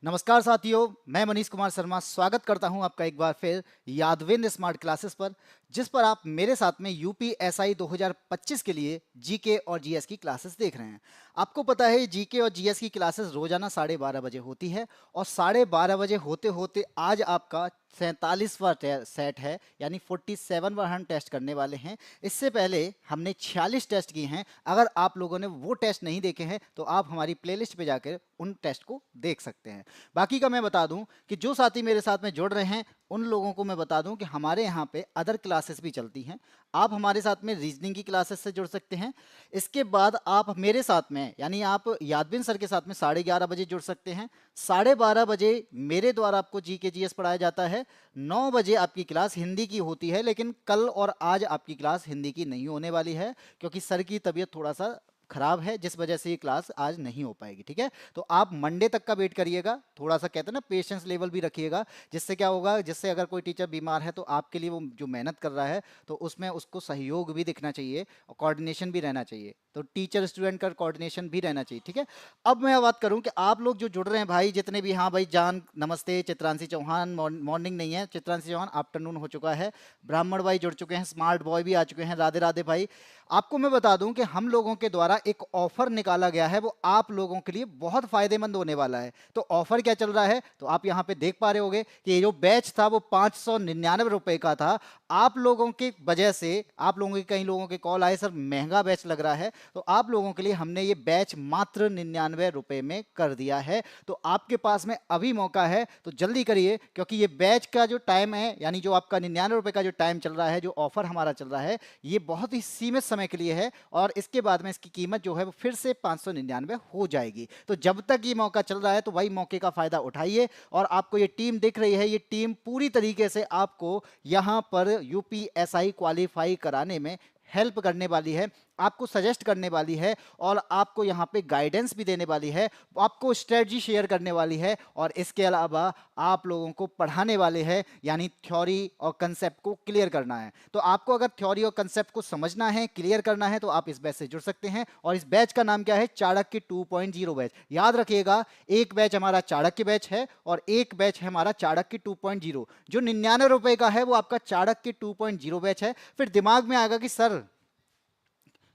नमस्कार साथियों, मैं मनीष कुमार शर्मा स्वागत करता हूं आपका एक बार फिर यादविंद स्मार्ट क्लासेस पर, जिस पर आप मेरे साथ में यूपीएसआई 2025 के लिए जीके और जीएस की क्लासेस देख रहे हैं। आपको पता है जीके और जीएस की क्लासेस रोजाना 12:30 बजे होती है और 12:30 बजे होते होते आज आपका 47वां सेट है, यानी 47वां हम टेस्ट करने वाले हैं। इससे पहले हमने 46 टेस्ट किए हैं। अगर आप लोगों ने वो टेस्ट नहीं देखे हैं तो आप हमारी प्लेलिस्ट पे जाकर उन टेस्ट को देख सकते हैं। बाकी का मैं बता दूं कि जो साथी मेरे साथ में जुड़ रहे हैं उन लोगों को मैं बता दूं कि हमारे यहाँ पे अदर क्लासेस भी चलती हैं। आप हमारे साथ में रीजनिंग की क्लासेस से जुड़ सकते हैं। इसके बाद आप मेरे साथ में यानी आप यादविन सर के साथ में 11:30 बजे जुड़ सकते हैं। 12:30 बजे मेरे द्वारा आपको जी के जी एस पढ़ाया जाता है। 9 बजे आपकी क्लास हिंदी की होती है, लेकिन कल और आज आपकी क्लास हिंदी की नहीं होने वाली है क्योंकि सर की तबीयत थोड़ा सा खराब है, जिस वजह से ये क्लास आज नहीं हो पाएगी। ठीक है, तो आप मंडे तक का वेट करिएगा। थोड़ा सा कहते हैं ना, पेशेंस लेवल भी रखिएगा। जिससे क्या होगा, जिससे अगर कोई टीचर बीमार है तो आपके लिए वो जो मेहनत कर रहा है तो उसमें उसको सहयोग भी दिखना चाहिए और कोऑर्डिनेशन भी रहना चाहिए। तो टीचर स्टूडेंट का कोऑर्डिनेशन भी रहना चाहिए। ठीक है, अब मैं बात करूं कि आप लोग जो जुड़ रहे हैं भाई, जितने भी, हाँ भाई जान नमस्ते, चित्रांशी चौहान मॉर्निंग नहीं है, चित्रांशी चौहान आफ्टरनून हो चुका है। ब्राह्मण भाई जुड़ चुके हैं, स्मार्ट बॉय भी आ चुके हैं, राधे राधे भाई। आपको मैं बता दूं कि हम लोगों के द्वारा एक ऑफर निकाला गया है, वो आप लोगों के लिए बहुत फायदेमंद होने वाला है। तो ऑफर क्या चल रहा है, तो आप यहाँ पे देख पा रहे होगे कि ये जो बैच था वो 599 रुपए का था। आप लोगों की वजह से, आप लोगों के कई लोगों के कॉल आए, सर महंगा बैच लग रहा है, तो आप लोगों के लिए हमने ये बैच मात्र 99 रुपए में कर दिया है। तो आपके पास में अभी मौका है, तो जल्दी करिए, क्योंकि ये बैच का जो टाइम है, यानी जो आपका 99 रुपए का जो टाइम चल रहा है, जो ऑफर हमारा चल रहा है, ये बहुत ही सीमित समय के लिए है और इसके बाद में इसकी कीमत जो है वो फिर से 599 हो जाएगी। तो जब तक ये मौका चल रहा है तो भाई मौके का फायदा उठाइए। और आपको ये टीम दिख रही है, ये टीम पूरी तरीके से आपको यहां पर यूपीएसआई क्वालिफाई कराने में हेल्प करने वाली है, आपको सजेस्ट करने वाली है और आपको यहाँ पे गाइडेंस भी देने वाली है, आपको स्ट्रेटजी शेयर करने वाली है और इसके अलावा आप लोगों को पढ़ाने वाले हैं, यानी थ्योरी और कंसेप्ट को क्लियर करना है। तो आपको अगर थ्योरी और कंसेप्ट को समझना है, क्लियर करना है, तो आप इस बैच से जुड़ सकते हैं। और इस बैच का नाम क्या है, चाणक्य 2.0 बैच। याद रखिएगा, एक बैच हमारा चाणक्य बैच है और एक बैच है हमारा चाणक्य 2.0। जो 99 रुपए का है वो आपका चाणक्य 2.0 बैच है। फिर दिमाग में आएगा कि सर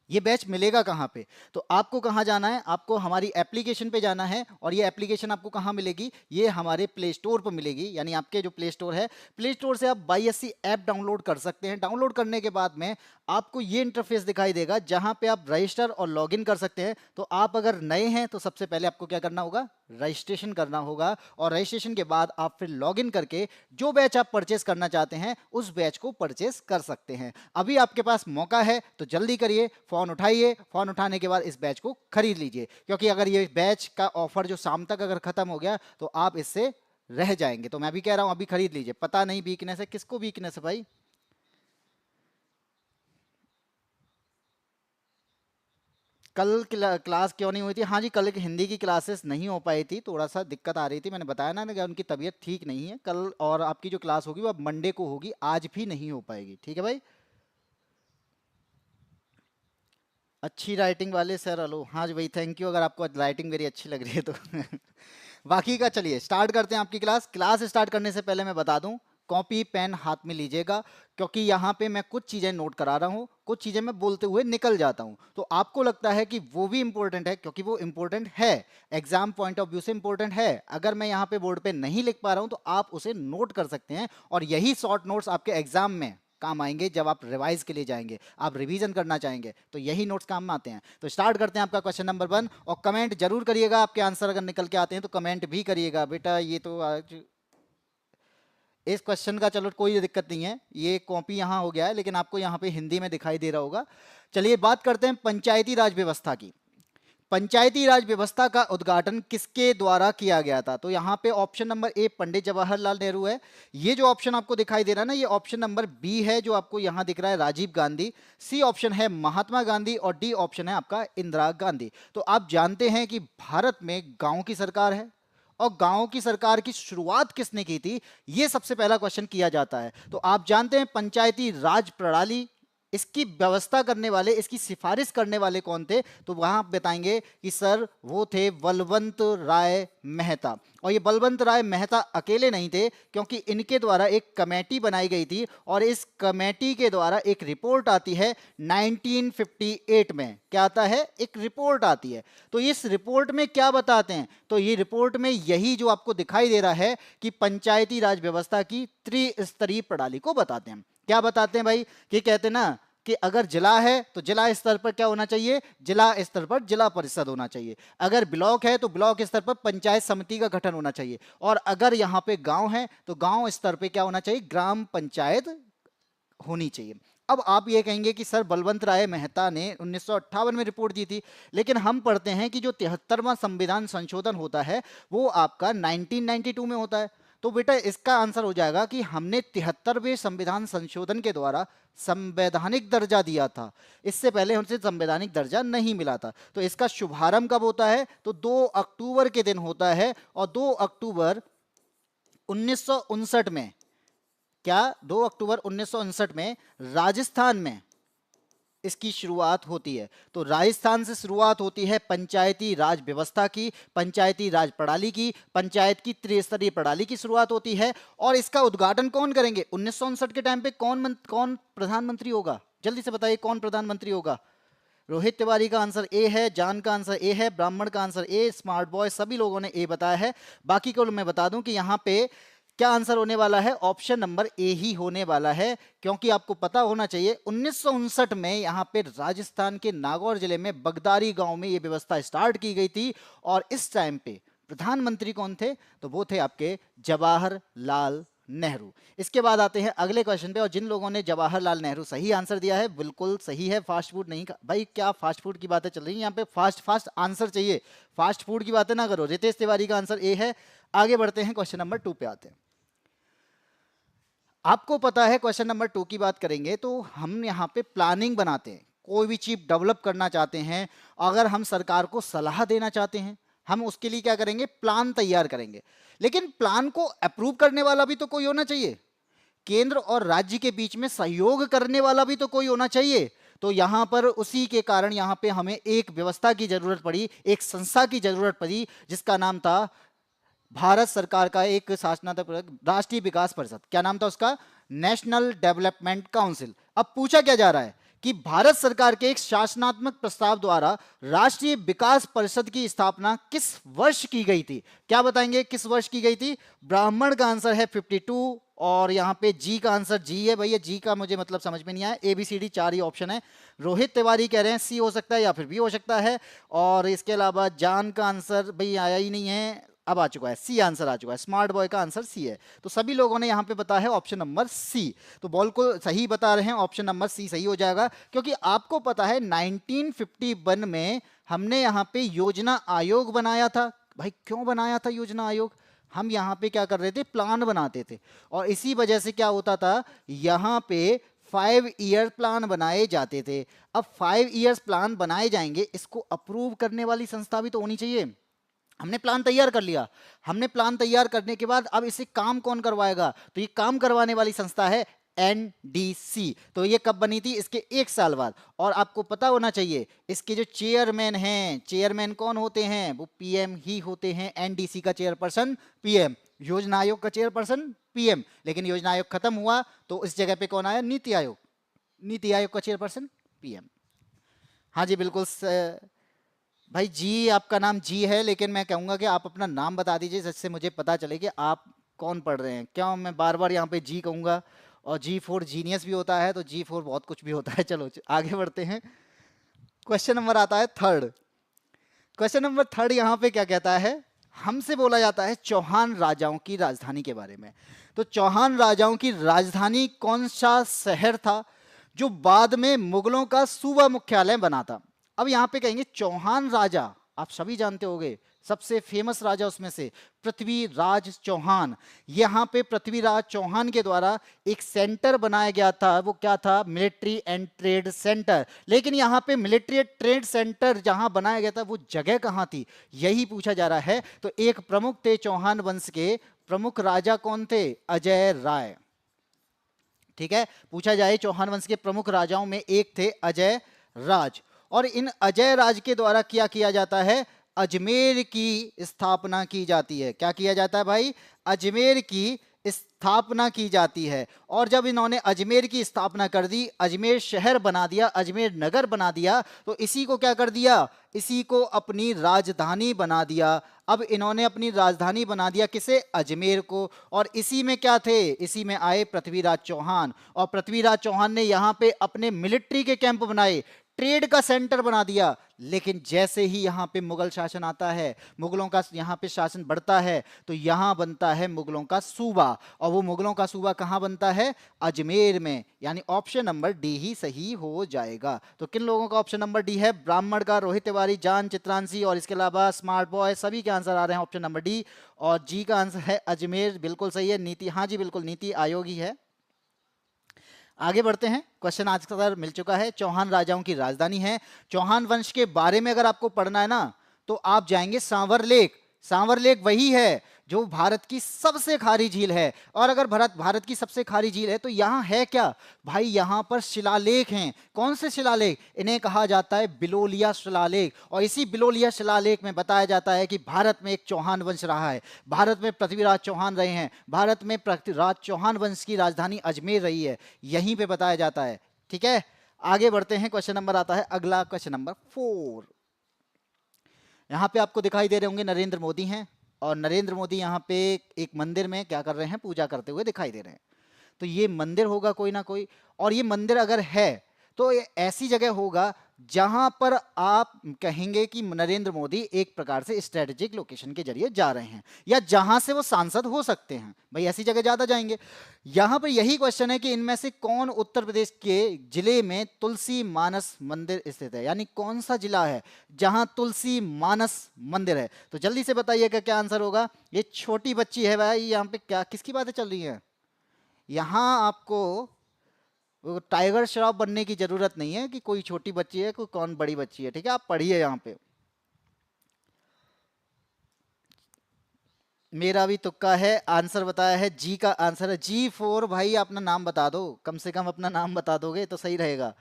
ये बैच मिलेगा कहाँ पे, तो आपको कहाँ जाना है, आपको हमारी एप्लीकेशन पे जाना है। और ये एप्लीकेशन आपको कहाँ मिलेगी, ये हमारे प्ले स्टोर पर मिलेगी। यानी आपके जो प्ले स्टोर है, प्ले स्टोर से आप बाईएससी ऐप डाउनलोड कर सकते हैं। डाउनलोड करने के बाद में आपको ये इंटरफेस दिखाई देगा जहां पे आप रजिस्टर और लॉगिन कर सकते हैं। तो आप अगर नए हैं तो सबसे पहले आपको क्या करना होगा, रजिस्ट्रेशन करना होगा। और रजिस्ट्रेशन के बाद आप फिर लॉगिन करके जो बैच आप परचेस करना चाहते हैं उस बैच को परचेस कर सकते हैं। अभी आपके पास मौका है, तो जल्दी करिए, फोन उठाइए। फोन उठाने के बाद इस बैच को खरीद लीजिए, क्योंकि अगर ये बैच का ऑफर जो शाम तक अगर खत्म हो गया तो आप इससे रह जाएंगे। तो मैं भी कह रहा हूं अभी खरीद लीजिए। पता नहीं वीकनेस है, किसको वीकनेस है भाई। कल क्लास क्यों नहीं हुई थी, हाँ जी, कल की हिंदी की क्लासेस नहीं हो पाई थी, थोड़ा सा दिक्कत आ रही थी। मैंने बताया ना कि उनकी तबीयत ठीक नहीं है कल। और आपकी जो क्लास होगी वो अब मंडे को होगी, आज भी नहीं हो पाएगी। ठीक है भाई। अच्छी राइटिंग वाले सर, हेलो, हाँ जी भाई, थैंक यू अगर आपको राइटिंग मेरी अच्छी लग रही है तो बाकी का चलिए स्टार्ट करते हैं आपकी क्लास। क्लास स्टार्ट करने से पहले मैं बता दूं, कॉपी पेन हाथ में लीजिएगा, क्योंकि यहाँ पे मैं कुछ चीज़ें नोट करा रहा हूँ, कुछ चीज़ें मैं बोलते हुए निकल जाता हूँ। तो आपको लगता है कि वो भी इंपॉर्टेंट है, क्योंकि वो इंपॉर्टेंट है, एग्जाम पॉइंट ऑफ व्यू से इंपॉर्टेंट है। अगर मैं यहाँ पे बोर्ड पे नहीं लिख पा रहा हूँ तो आप उसे नोट कर सकते हैं और यही शॉर्ट नोट्स आपके एग्जाम में काम आएंगे। जब आप रिवाइज के लिए जाएंगे, आप रिवीजन करना चाहेंगे, तो यही नोट्स काम में आते हैं। तो स्टार्ट करते हैं आपका क्वेश्चन नंबर 1। और कमेंट जरूर करिएगा, आपके आंसर अगर निकल के आते हैं तो कमेंट भी करिएगा बेटा। ये तो आज इस क्वेश्चन का चलो कोई दिक्कत नहीं है, ये कॉपी यहाँ हो गया है, लेकिन आपको यहाँ पे हिंदी में दिखाई दे रहा होगा। चलिए बात करते हैं पंचायती राज व्यवस्था की। पंचायती राज व्यवस्था का उद्घाटन किसके द्वारा किया गया था, तो यहाँ पे option number A Pandit Jawaharlal Nehru है। ये जो ऑप्शन आपको दिखाई दे रहा है ना, ये ऑप्शन नंबर बी है जो आपको यहाँ दिख रहा है, राजीव गांधी। सी ऑप्शन है महात्मा गांधी और डी ऑप्शन है आपका इंदिरा गांधी। तो आप जानते हैं कि भारत में गांव की सरकार है और गांव की सरकार की शुरुआत किसने की थी, ये सबसे पहला क्वेश्चन किया जाता है। तो आप जानते हैं पंचायती राज प्रणाली इसकी व्यवस्था करने वाले, इसकी सिफारिश करने वाले कौन थे? तो वहां आप बताएंगे कि सर वो थे बलवंत राय मेहता। और ये बलवंत राय मेहता अकेले नहीं थे, क्योंकि इनके द्वारा एक कमेटी बनाई गई थी और इस कमेटी के द्वारा एक रिपोर्ट आती है 1958 में। क्या आता है? एक रिपोर्ट आती है। तो इस रिपोर्ट में क्या बताते हैं? तो ये रिपोर्ट में यही जो आपको दिखाई दे रहा है कि पंचायती राज व्यवस्था की त्रिस्तरीय प्रणाली को बताते हैं। क्या बताते हैं भाई? कि कहते हैं ना कि अगर जिला है तो जिला स्तर पर क्या होना चाहिए? जिला स्तर पर जिला परिषद होना चाहिए। अगर ब्लॉक है तो ब्लॉक स्तर पर पंचायत समिति का गठन होना चाहिए। और अगर यहाँ पे गांव है तो गांव स्तर पे क्या होना चाहिए? ग्राम पंचायत होनी चाहिए। अब आप ये कहेंगे कि सर बलवंत राय मेहता ने 1958 में रिपोर्ट दी थी, लेकिन हम पढ़ते हैं कि जो 73वां संविधान संशोधन होता है वो आपका 1992 में होता है। तो बेटा इसका आंसर हो जाएगा कि हमने 73वें संविधान संशोधन के द्वारा संवैधानिक दर्जा दिया था। इससे पहले हमसे संवैधानिक दर्जा नहीं मिला था। तो इसका शुभारंभ कब होता है? तो 2 अक्टूबर के दिन होता है। और 2 अक्टूबर 1959 में, क्या 2 अक्टूबर 1959 में राजस्थान में इसकी शुरुआत होती है। तो राजस्थान से शुरुआत होती है पंचायती राज व्यवस्था की, पंचायती राज प्रणाली की, पंचायत की त्रिस्तरीय प्रणाली की शुरुआत होती है। और इसका उद्घाटन कौन करेंगे? 1959 के टाइम पे कौन प्रधानमंत्री होगा? जल्दी से बताइए, कौन प्रधानमंत्री होगा? रोहित तिवारी का आंसर ए है, जान का आंसर ए है, ब्राह्मण का आंसर ए, स्मार्ट बॉय सभी लोगों ने ए बताया है। बाकी को मैं बता दूं कि यहाँ पे क्या आंसर होने वाला है? ऑप्शन नंबर ए ही होने वाला है। क्योंकि आपको पता होना चाहिए 1959 में यहाँ पे राजस्थान के नागौर जिले में बगदारी गांव में ये व्यवस्था स्टार्ट की गई थी। और इस टाइम पे प्रधानमंत्री कौन थे? तो वो थे आपके जवाहरलाल नेहरू। इसके बाद आते हैं अगले क्वेश्चन पे। और जिन लोगों ने जवाहरलाल नेहरू सही आंसर दिया है, बिल्कुल सही है। फास्ट फूड नहीं भाई, क्या फास्ट फूड की बातें चल रही है यहाँ पे? फास्ट आंसर चाहिए, फास्ट फूड की बातें ना करो। रितेश तिवारी का आंसर ए है। आगे बढ़ते हैं, क्वेश्चन नंबर 2 पे आते हैं। आपको पता है क्वेश्चन नंबर 2 की बात करेंगे तो हम यहाँ पे प्लानिंग बनाते हैं। कोई भी चीज डेवलप करना चाहते हैं, अगर हम सरकार को सलाह देना चाहते हैं, हम उसके लिए क्या करेंगे? प्लान तैयार करेंगे। लेकिन प्लान को अप्रूव करने वाला भी तो कोई होना चाहिए। केंद्र और राज्य के बीच में सहयोग करने वाला भी तो कोई होना चाहिए। तो यहां पर उसी के कारण यहां पे हमें एक व्यवस्था की जरूरत पड़ी, एक संस्था की जरूरत पड़ी, जिसका नाम था भारत सरकार का एक शासनात्मक राष्ट्रीय विकास परिषद। क्या नाम था उसका? National development council. अब पूछा क्या जा रहा है कि भारत सरकार के एक शासनात्मक प्रस्ताव द्वारा राष्ट्रीय विकास परिषद की स्थापना किस वर्ष की गई थी? क्या बताएंगे किस वर्ष की गई थी? ब्राह्मण का आंसर है 52 और यहाँ पे जी का आंसर जी है। भैया जी का मुझे मतलब समझ में नहीं आया। ए बी सी डी 4 ही ऑप्शन है। रोहित तिवारी कह रहे हैं सी हो सकता है या फिर बी हो सकता है। और इसके अलावा जान का आंसर भाई आया ही नहीं है, अब आ चुका है, सी आंसर आ चुका है। स्मार्ट बॉय का आंसर सी है। तो सभी लोगों ने यहां पे बताया है ऑप्शन नंबर सी। तो बॉल को सही बता रहे हैं, ऑप्शन नंबर सी सही हो जाएगा। क्योंकि आपको पता है 1951 में हमने यहां पे योजना आयोग बनाया था। भाई क्यों बनाया था योजना आयोग? हम यहाँ पे क्या कर रहे थे? प्लान बनाते थे। और इसी वजह से क्या होता था, यहाँ पे 5 ईयर प्लान बनाए जाते थे। अब 5 ईयर्स प्लान बनाए जाएंगे, इसको अप्रूव करने वाली संस्था भी तो होनी चाहिए। हमने प्लान तैयार कर लिया, हमने प्लान तैयार करने के बाद अब इसे काम कौन करवाएगा? तो ये काम करवाने वाली संस्था है एनडीसी। तो ये कब बनी थी? इसके 1 साल बाद। और आपको पता होना चाहिए इसके जो चेयरमैन हैं, चेयरमैन कौन होते हैं? वो पीएम ही होते हैं। एनडीसी का चेयरपर्सन पीएम, योजना आयोग का चेयरपर्सन पीएम। लेकिन योजना आयोग खत्म हुआ तो इस जगह पे कौन आया? नीति आयोग। नीति आयोग का चेयरपर्सन पीएम। हाँ जी बिल्कुल भाई जी, आपका नाम जी है, लेकिन मैं कहूंगा कि आप अपना नाम बता दीजिए जिससे मुझे पता चले कि आप कौन पढ़ रहे हैं। क्यों मैं बार बार यहाँ पे जी कहूंगा? और जी फॉर जीनियस भी होता है, तो जी फॉर बहुत कुछ भी होता है। चलो आगे बढ़ते हैं। क्वेश्चन नंबर आता है 3rd। क्वेश्चन नंबर 3rd यहाँ पे क्या कहता है? हमसे बोला जाता है चौहान राजाओं की राजधानी के बारे में। तो चौहान राजाओं की राजधानी कौन सा शहर था जो बाद में मुगलों का सूबा मुख्यालय बना था? अब यहां पे कहेंगे चौहान राजा, आप सभी जानते होंगे सबसे फेमस राजा उसमें से पृथ्वीराज चौहान। यहां पे पृथ्वीराज चौहान के द्वारा एक सेंटर बनाया गया था। वो क्या था? Military and trade centre. लेकिन यहां पे मिलिट्री एंड ट्रेड सेंटर जहां बनाया गया था वो जगह कहां थी, यही पूछा जा रहा है। तो एक प्रमुख थे चौहान वंश के, प्रमुख राजा कौन थे? अजय राय। ठीक है। पूछा जाए चौहान वंश के प्रमुख राजाओं में एक थे अजय राज, और इन अजय राज के द्वारा क्या किया जाता है, अजमेर की स्थापना की जाती है। क्या किया जाता है भाई, अजमेर की स्थापना की जाती है। और जब इन्होंने अजमेर की स्थापना कर दी, अजमेर शहर बना दिया, अजमेर नगर बना दिया, तो इसी को क्या कर दिया, इसी को अपनी राजधानी बना दिया। अब इन्होंने अपनी राजधानी बना दिया किसे, अजमेर को। और इसी में क्या थे, इसी में आए पृथ्वीराज चौहान, और पृथ्वीराज चौहान ने यहाँ पे अपने मिलिट्री के कैंप बनाए, ट्रेड का सेंटर बना दिया। लेकिन जैसे ही यहां पे मुगल शासन आता है, मुगलों का यहां पे शासन बढ़ता है, तो यहां बनता है मुगलों का सूबा, और वो मुगलों का सूबा कहां बनता है, अजमेर में। यानी ऑप्शन नंबर डी ही सही हो जाएगा। तो किन लोगों का ऑप्शन नंबर डी है, ब्राह्मण का, रोहित तिवारी, जान चित्रांशी, और इसके अलावा स्मार्ट बॉय, सभी के आंसर आ रहे हैं ऑप्शन नंबर डी। और जी का आंसर है अजमेर, बिल्कुल सही है। नीति, हाँ जी बिल्कुल, नीति आयोग ही है। आगे बढ़ते हैं, क्वेश्चन आज का मिल चुका है, चौहान राजाओं की राजधानी है। चौहान वंश के बारे में अगर आपको पढ़ना है ना, तो आप जाएंगे सांवर लेक। सांवर लेक वही है जो भारत की सबसे खारी झील है। और अगर भारत की सबसे खारी झील है, तो यहाँ है क्या भाई, यहाँ पर शिलालेख हैं। कौन से शिलालेख, इन्हें कहा जाता है बिलोलिया शिलालेख। और इसी बिलोलिया शिलालेख में बताया जाता है कि भारत में एक चौहान वंश रहा है, भारत में पृथ्वीराज चौहान रहे हैं, भारत में पृथ्वीराज चौहान वंश की राजधानी अजमेर रही है, यहीं पे बताया जाता है। ठीक है, आगे बढ़ते हैं, क्वेश्चन नंबर आता है अगला, क्वेश्चन नंबर 4। यहाँ पे आपको दिखाई दे रहे होंगे नरेंद्र मोदी हैं, और नरेंद्र मोदी यहाँ पे एक मंदिर में क्या कर रहे हैं, पूजा करते हुए दिखाई दे रहे हैं। तो ये मंदिर होगा कोई ना कोई, और ये मंदिर अगर है तो ये ऐसी जगह होगा जहां पर आप कहेंगे कि नरेंद्र मोदी एक प्रकार से स्ट्रेटेजिक लोकेशन के जरिए जा रहे हैं, या जहां से वो सांसद हो सकते हैं, भाई ऐसी जगह ज्यादा जाएंगे। यहां पर यही क्वेश्चन है कि इनमें से कौन उत्तर प्रदेश के जिले में तुलसी मानस मंदिर स्थित है, यानी कौन सा जिला है जहां तुलसी मानस मंदिर है। तो जल्दी से बताइएगा क्या आंसर होगा। ये छोटी बच्ची है भाई, यहाँ पे क्या किसकी बातें चल रही है, यहाँ आपको टाइगर श्रॉफ बनने की जरूरत नहीं है कि कोई छोटी बच्ची है कोई कौन बड़ी बच्ची है, ठीक है, आप पढ़िए। यहाँ पे मेरा भी तुक्का है, आंसर बताया है, जी का आंसर है, G4। भाई अपना नाम बता दो, कम से कम अपना नाम बता दोगे तो सही रहेगा।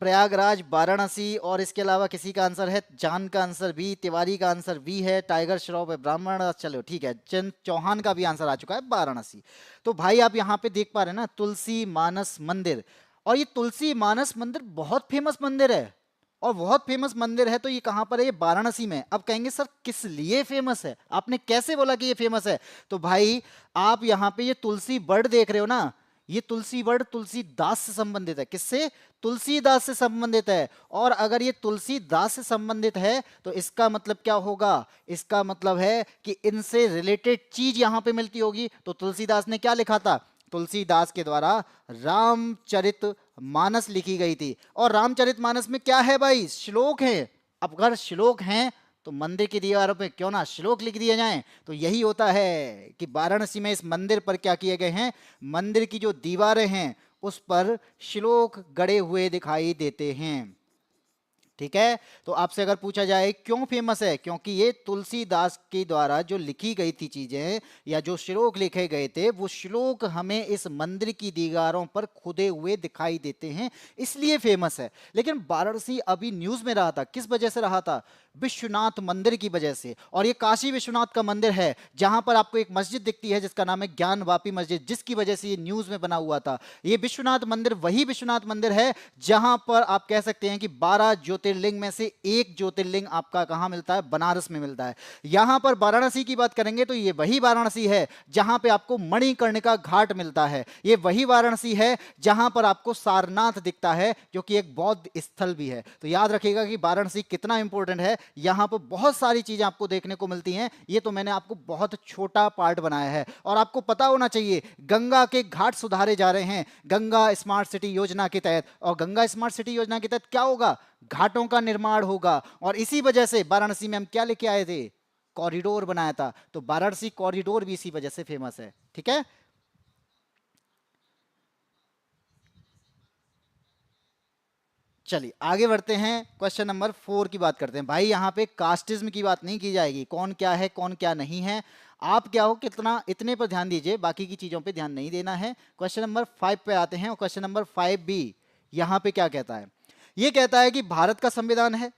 प्रयागराज, वाराणसी, और इसके अलावा किसी का आंसर है, जान का आंसर बी, तिवारी का आंसर बी है, टाइगर श्रॉफ है ब्राह्मण, चलो ठीक है, चंद चौहान का भी आंसर आ चुका है वाराणसी। तो भाई आप यहाँ पे देख पा रहे हैं ना, तुलसी मानस मंदिर। और ये तुलसी मानस मंदिर बहुत फेमस मंदिर है, और बहुत फेमस मंदिर है, तो ये कहाँ पर है, ये वाराणसी में। अब कहेंगे सर किस लिए फेमस है, आपने कैसे बोला कि ये फेमस है। तो भाई आप यहाँ पे ये तुलसी बर्ड देख रहे हो ना, ये तुलसी वर्ड तुलसीदास से संबंधित है, किससे, तुलसीदास से संबंधित है। और अगर ये तुलसीदास से संबंधित है तो इसका मतलब क्या होगा, इसका मतलब है कि इनसे रिलेटेड चीज यहां पे मिलती होगी। तो तुलसीदास ने क्या लिखा था, तुलसीदास के द्वारा रामचरित मानस लिखी गई थी। और रामचरित मानस में क्या है भाई, श्लोक है। अब अगर श्लोक हैं तो मंदिर की दीवारों पे क्यों ना श्लोक लिख दिए जाएं। तो यही होता है कि वाराणसी में इस मंदिर पर क्या किए गए हैं, मंदिर की जो दीवारें हैं उस पर श्लोक गड़े हुए दिखाई देते हैं। ठीक है, तो आपसे अगर पूछा जाए क्यों फेमस है, क्योंकि ये तुलसीदास के द्वारा जो लिखी गई थी चीजें, या जो श्लोक लिखे गए थे, वो श्लोक हमें इस मंदिर की दीवारों पर खुदे हुए दिखाई देते हैं, इसलिए फेमस है। लेकिन वाराणसी अभी न्यूज में रहा था, किस वजह से रहा था, विश्वनाथ मंदिर की वजह से। और ये काशी विश्वनाथ का मंदिर है, जहां पर आपको एक मस्जिद दिखती है जिसका नाम है ज्ञान वापी मस्जिद, जिसकी वजह से ये न्यूज में बना हुआ था। ये विश्वनाथ मंदिर वही विश्वनाथ मंदिर है जहां पर आप कह सकते हैं कि 12 ज्योतिर्लिंग में से एक ज्योतिर्लिंग आपका कहां मिलता है, बनारस में मिलता है। यहां पर वाराणसी की बात करेंगे तो ये वही वाराणसी है जहां पे आपको मणिकर्णिका घाट मिलता है। ये वही वाराणसी है जहां पर आपको सारनाथ दिखता है, जो कि एक बौद्ध स्थल भी है। तो याद रखिएगा कि वाराणसी कितना इंपॉर्टेंट है, यहां पर बहुत सारी चीजें आपको देखने को मिलती हैं। ये तो मैंने आपको बहुत छोटा पार्ट बनाया है, और आपको पता होना चाहिए गंगा के घाट सुधारे जा रहे हैं गंगा स्मार्ट सिटी योजना के तहत। और गंगा स्मार्ट सिटी योजना के तहत क्या होगा, घाटों का निर्माण होगा। और इसी वजह से वाराणसी में हम क्या लेके आए थे, कॉरिडोर बनाया था। तो वाराणसी कॉरिडोर भी इसी वजह से फेमस है। ठीक है, चलिए आगे बढ़ते हैं, क्वेश्चन नंबर 4 की बात करते हैं। भाई यहाँ पे कास्टिज्म की बात नहीं की जाएगी, कौन क्या है कौन क्या नहीं है, आप क्या हो कितना, इतने पर ध्यान दीजिए, बाकी की चीजों पे ध्यान नहीं देना है। क्वेश्चन नंबर 5 पे आते हैं, और क्वेश्चन नंबर 5 बी यहाँ पे क्या कहता है? ये कहता है कि भारत का संविधान है,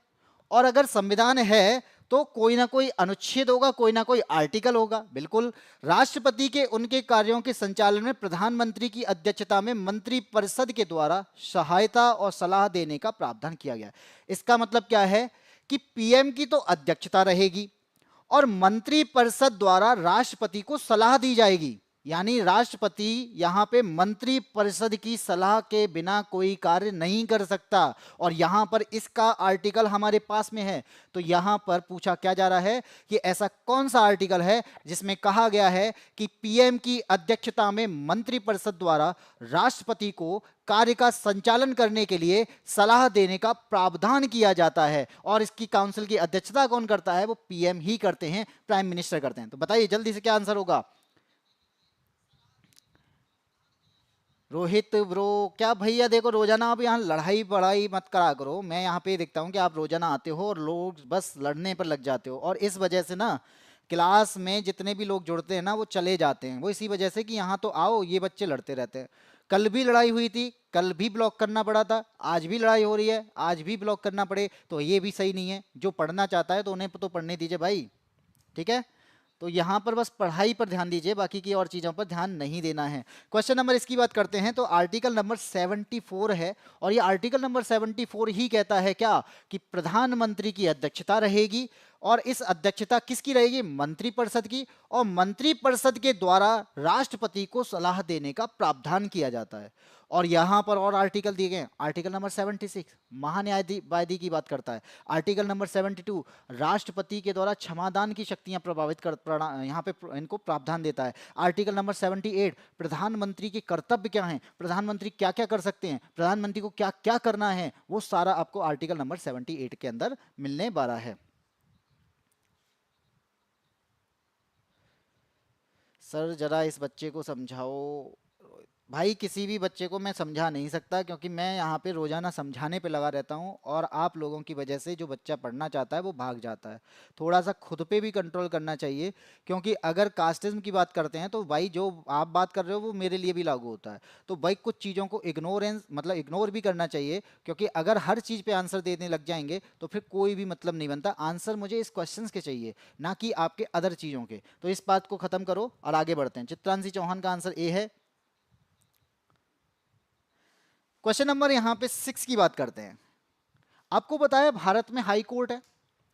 और अगर संविधान है तो कोई ना कोई अनुच्छेद होगा, कोई ना कोई आर्टिकल होगा। बिल्कुल, राष्ट्रपति के उनके कार्यों के संचालन में प्रधानमंत्री की अध्यक्षता में मंत्रिपरिषद के द्वारा सहायता और सलाह देने का प्रावधान किया गया है। इसका मतलब क्या है कि पीएम की तो अध्यक्षता रहेगी और मंत्रिपरिषद द्वारा राष्ट्रपति को सलाह दी जाएगी, यानी राष्ट्रपति यहां पे मंत्री परिषद की सलाह के बिना कोई कार्य नहीं कर सकता। और यहां पर इसका आर्टिकल हमारे पास में है, तो यहां पर पूछा क्या जा रहा है कि ऐसा कौन सा आर्टिकल है जिसमें कहा गया है कि पीएम की अध्यक्षता में मंत्री परिषद द्वारा राष्ट्रपति को कार्य का संचालन करने के लिए सलाह देने का प्रावधान किया जाता है, और इसकी काउंसिल की अध्यक्षता कौन करता है? वो पीएम ही करते हैं, प्राइम मिनिस्टर करते हैं। तो बताइए जल्दी से क्या आंसर होगा? रोहित ब्रो, क्या भैया देखो, रोजाना आप यहाँ लड़ाई बड़ाई मत करा करो। मैं यहाँ पे देखता हूँ कि आप रोजाना आते हो और लोग बस लड़ने पर लग जाते हो, और इस वजह से ना क्लास में जितने भी लोग जुड़ते हैं ना वो चले जाते हैं। वो इसी वजह से कि यहाँ तो आओ, ये बच्चे लड़ते रहते हैं। कल भी लड़ाई हुई थी, कल भी ब्लॉक करना पड़ा था, आज भी लड़ाई हो रही है, आज भी ब्लॉक करना पड़े, तो ये भी सही नहीं है। जो पढ़ना चाहता है तो उन्हें तो पढ़ने दीजिए भाई, ठीक है? तो यहाँ पर बस पढ़ाई पर ध्यान दीजिए, बाकी की और चीज़ों पर ध्यान नहीं देना है। क्वेश्चन नंबर इसकी बात करते हैं, तो आर्टिकल नंबर 74 है, और ये आर्टिकल नंबर 74 ही कहता है क्या कि प्रधानमंत्री की अध्यक्षता रहेगी, और इस अध्यक्षता किसकी रहेगी? मंत्रिपरिषद की, और मंत्रिपरिषद के द्वारा राष्ट्रपति को सलाह देने का प्रावधान किया जाता है। और यहां पर और आर्टिकल दिए गए, आर्टिकल नंबर 76 महान्यायवादी की बात करता है, आर्टिकल नंबर 72 राष्ट्रपति के द्वारा क्षमादान की शक्तियां प्रभावित कर यहाँ पे इनको प्रावधान देता है। आर्टिकल नंबर 78 प्रधानमंत्री के कर्तव्य क्या हैं, प्रधानमंत्री क्या क्या कर सकते हैं, प्रधानमंत्री को क्या क्या करना है, वो सारा आपको आर्टिकल नंबर 78 के अंदर मिलने वाला है। सर जरा इस बच्चे को समझाओ। भाई किसी भी बच्चे को मैं समझा नहीं सकता, क्योंकि मैं यहाँ पे रोजाना समझाने पे लगा रहता हूँ, और आप लोगों की वजह से जो बच्चा पढ़ना चाहता है वो भाग जाता है। थोड़ा सा खुद पे भी कंट्रोल करना चाहिए, क्योंकि अगर कास्टिज्म की बात करते हैं तो भाई जो आप बात कर रहे हो वो मेरे लिए भी लागू होता है। तो भाई कुछ चीज़ों को इग्नोरेंस मतलब इग्नोर भी करना चाहिए, क्योंकि अगर हर चीज़ पे आंसर देने लग जाएंगे तो फिर कोई भी मतलब नहीं बनता। आंसर मुझे इस क्वेश्चन के चाहिए, ना कि आपके अदर चीज़ों के। तो इस बात को खत्म करो और आगे बढ़ते हैं। चित्रांशी चौहान का आंसर ए है। क्वेश्चन नंबर यहाँ पे 6 की बात करते हैं। आपको पता है भारत में हाई कोर्ट है,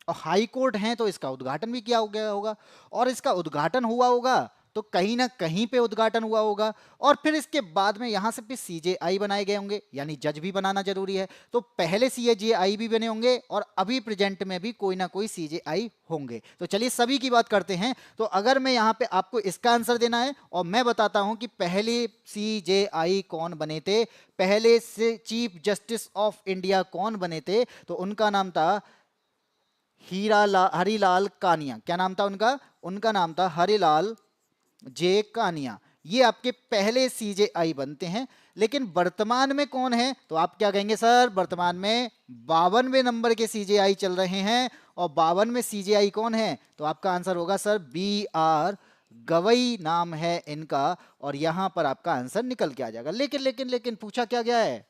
और हाई कोर्ट है तो इसका उद्घाटन भी किया हो गया होगा, और इसका उद्घाटन हुआ होगा तो कहीं ना कहीं पे उद्घाटन हुआ होगा, और फिर इसके बाद में यहाँ से भी सीजेआई बनाए गए होंगे, यानी जज भी बनाना जरूरी है। तो पहले सीजेआई भी बने होंगे, और अभी प्रेजेंट में भी कोई ना कोई सीजेआई होंगे। तो चलिए सभी की बात करते हैं। तो अगर मैं यहाँ पे आपको इसका आंसर देना है, और मैं बताता हूं कि पहले सीजेआई कौन बने थे, पहले से चीफ जस्टिस ऑफ इंडिया कौन बने थे, तो उनका नाम था हरिलाल कानिया। क्या नाम था उनका? उनका नाम था हरिलाल जे कानिया। ये आपके पहले सीजेआई बनते हैं। लेकिन वर्तमान में कौन है? तो आप क्या कहेंगे सर? वर्तमान में 52वें नंबर के सीजेआई चल रहे हैं, और 52 में सीजेआई कौन है? तो आपका आंसर होगा सर BR गवई नाम है इनका, और यहां पर आपका आंसर निकल के आ जाएगा। लेकिन लेकिन लेकिन पूछा क्या गया है?